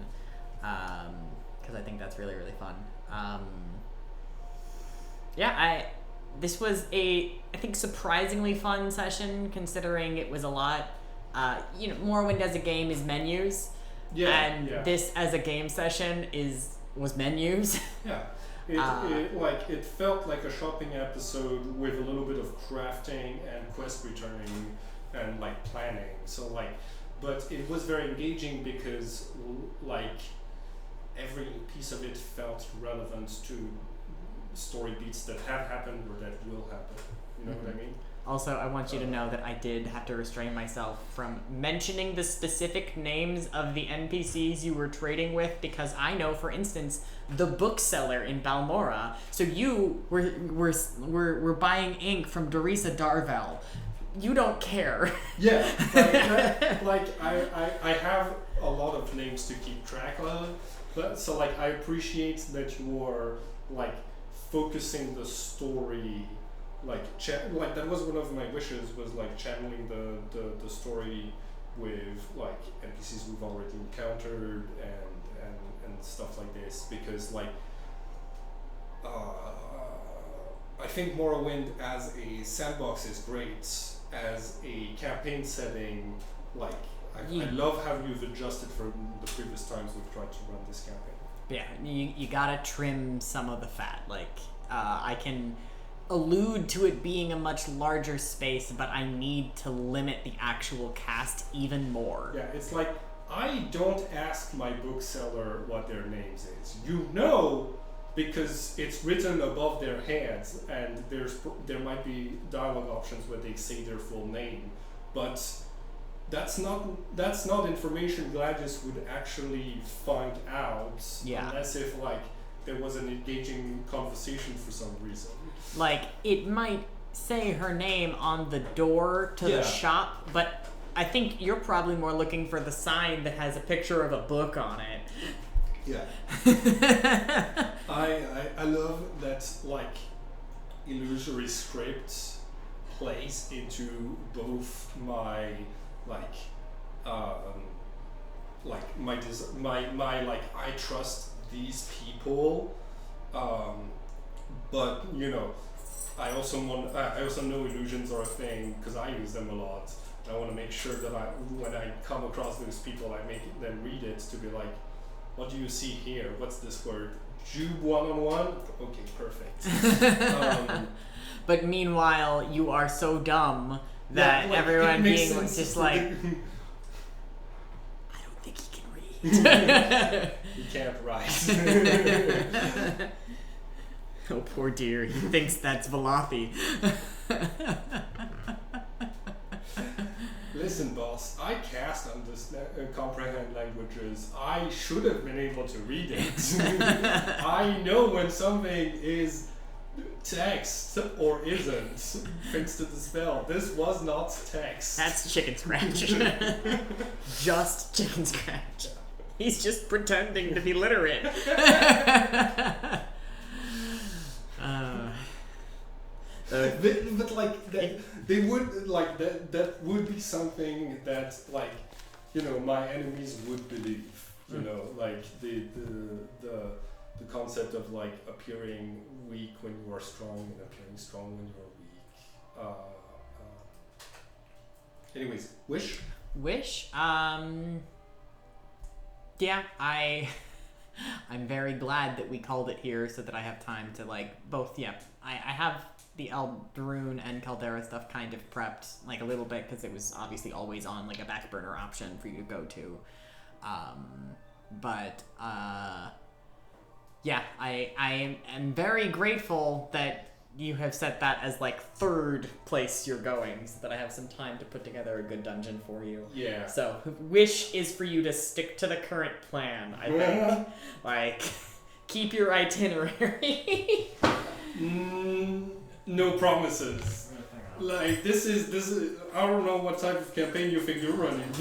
[SPEAKER 2] because I think that's really fun. This was I think surprisingly fun session, considering it was a lot. Morrowind as a game is menus. This as a game session was menus.
[SPEAKER 1] Yeah, it felt like a shopping episode with a little bit of crafting and quest returning and like planning. So like but it was very engaging because like every piece of it felt relevant to story beats that have happened or that will happen. You know what I mean?
[SPEAKER 2] Also, I want you to know that I did have to restrain myself from mentioning the specific names of the NPCs you were trading with, because I know, for instance, the bookseller in Balmora. So you were buying ink from Dorisa Darvel. You don't care.
[SPEAKER 1] Yeah, I have a lot of names to keep track of, but so like I appreciate that you are like focusing the story. Like that was one of my wishes, was like channeling the story with like NPCs we've already encountered and stuff like this, because like I think Morrowind as a sandbox is great. As a campaign setting, like I love how you've adjusted from the previous times we've tried to run this campaign.
[SPEAKER 2] Yeah, you gotta trim some of the fat. Like I can allude to it being a much larger space, but I need to limit the actual cast even more.
[SPEAKER 1] Yeah, it's like, I don't ask my bookseller what their names is. You know, because it's written above their heads, and there might be dialogue options where they say their full name, but that's not information Gladius would actually find out, unless if like there was an engaging conversation for some reason.
[SPEAKER 2] Like, it might say her name on the door to the shop, but I think you're probably more looking for the sign that has a picture of a book on it.
[SPEAKER 1] Yeah. I love that, like, Illusory Script plays into both my I trust these people, but you know, I also know illusions are a thing because I use them a lot. I want to make sure that when I come across those people, I make them read it to be like, what do you see here? What's this word? Jube 1-on-1? Okay, perfect.
[SPEAKER 2] But meanwhile, you are so dumb that everyone being just like, I don't think he can read.
[SPEAKER 1] He can't write.
[SPEAKER 2] Oh, poor dear. He thinks that's Velothi.
[SPEAKER 1] Listen, boss, I cast comprehend languages. I should have been able to read it. I know when something is text or isn't, thanks to the spell. This was not text.
[SPEAKER 2] That's chicken scratch. Just chicken scratch. He's just pretending to be literate.
[SPEAKER 1] But like they would like that would be something that, like, you know, my enemies would believe. You know, like the concept of like appearing weak when you are strong and appearing strong when you are weak. Anyways, wish.
[SPEAKER 2] Yeah, I'm very glad that we called it here so that I have time to like both. Yeah, I have the Eldraune and Caldera stuff kind of prepped like a little bit because it was obviously always on like a back burner option for you to go to. Yeah, I am very grateful that you have set that as like third place you're going, so that I have some time to put together a good dungeon for you.
[SPEAKER 1] Yeah.
[SPEAKER 2] So wish is for you to stick to the current plan, I think. Like, keep your itinerary.
[SPEAKER 1] No promises. Like this is I don't know what type of campaign you think you're running.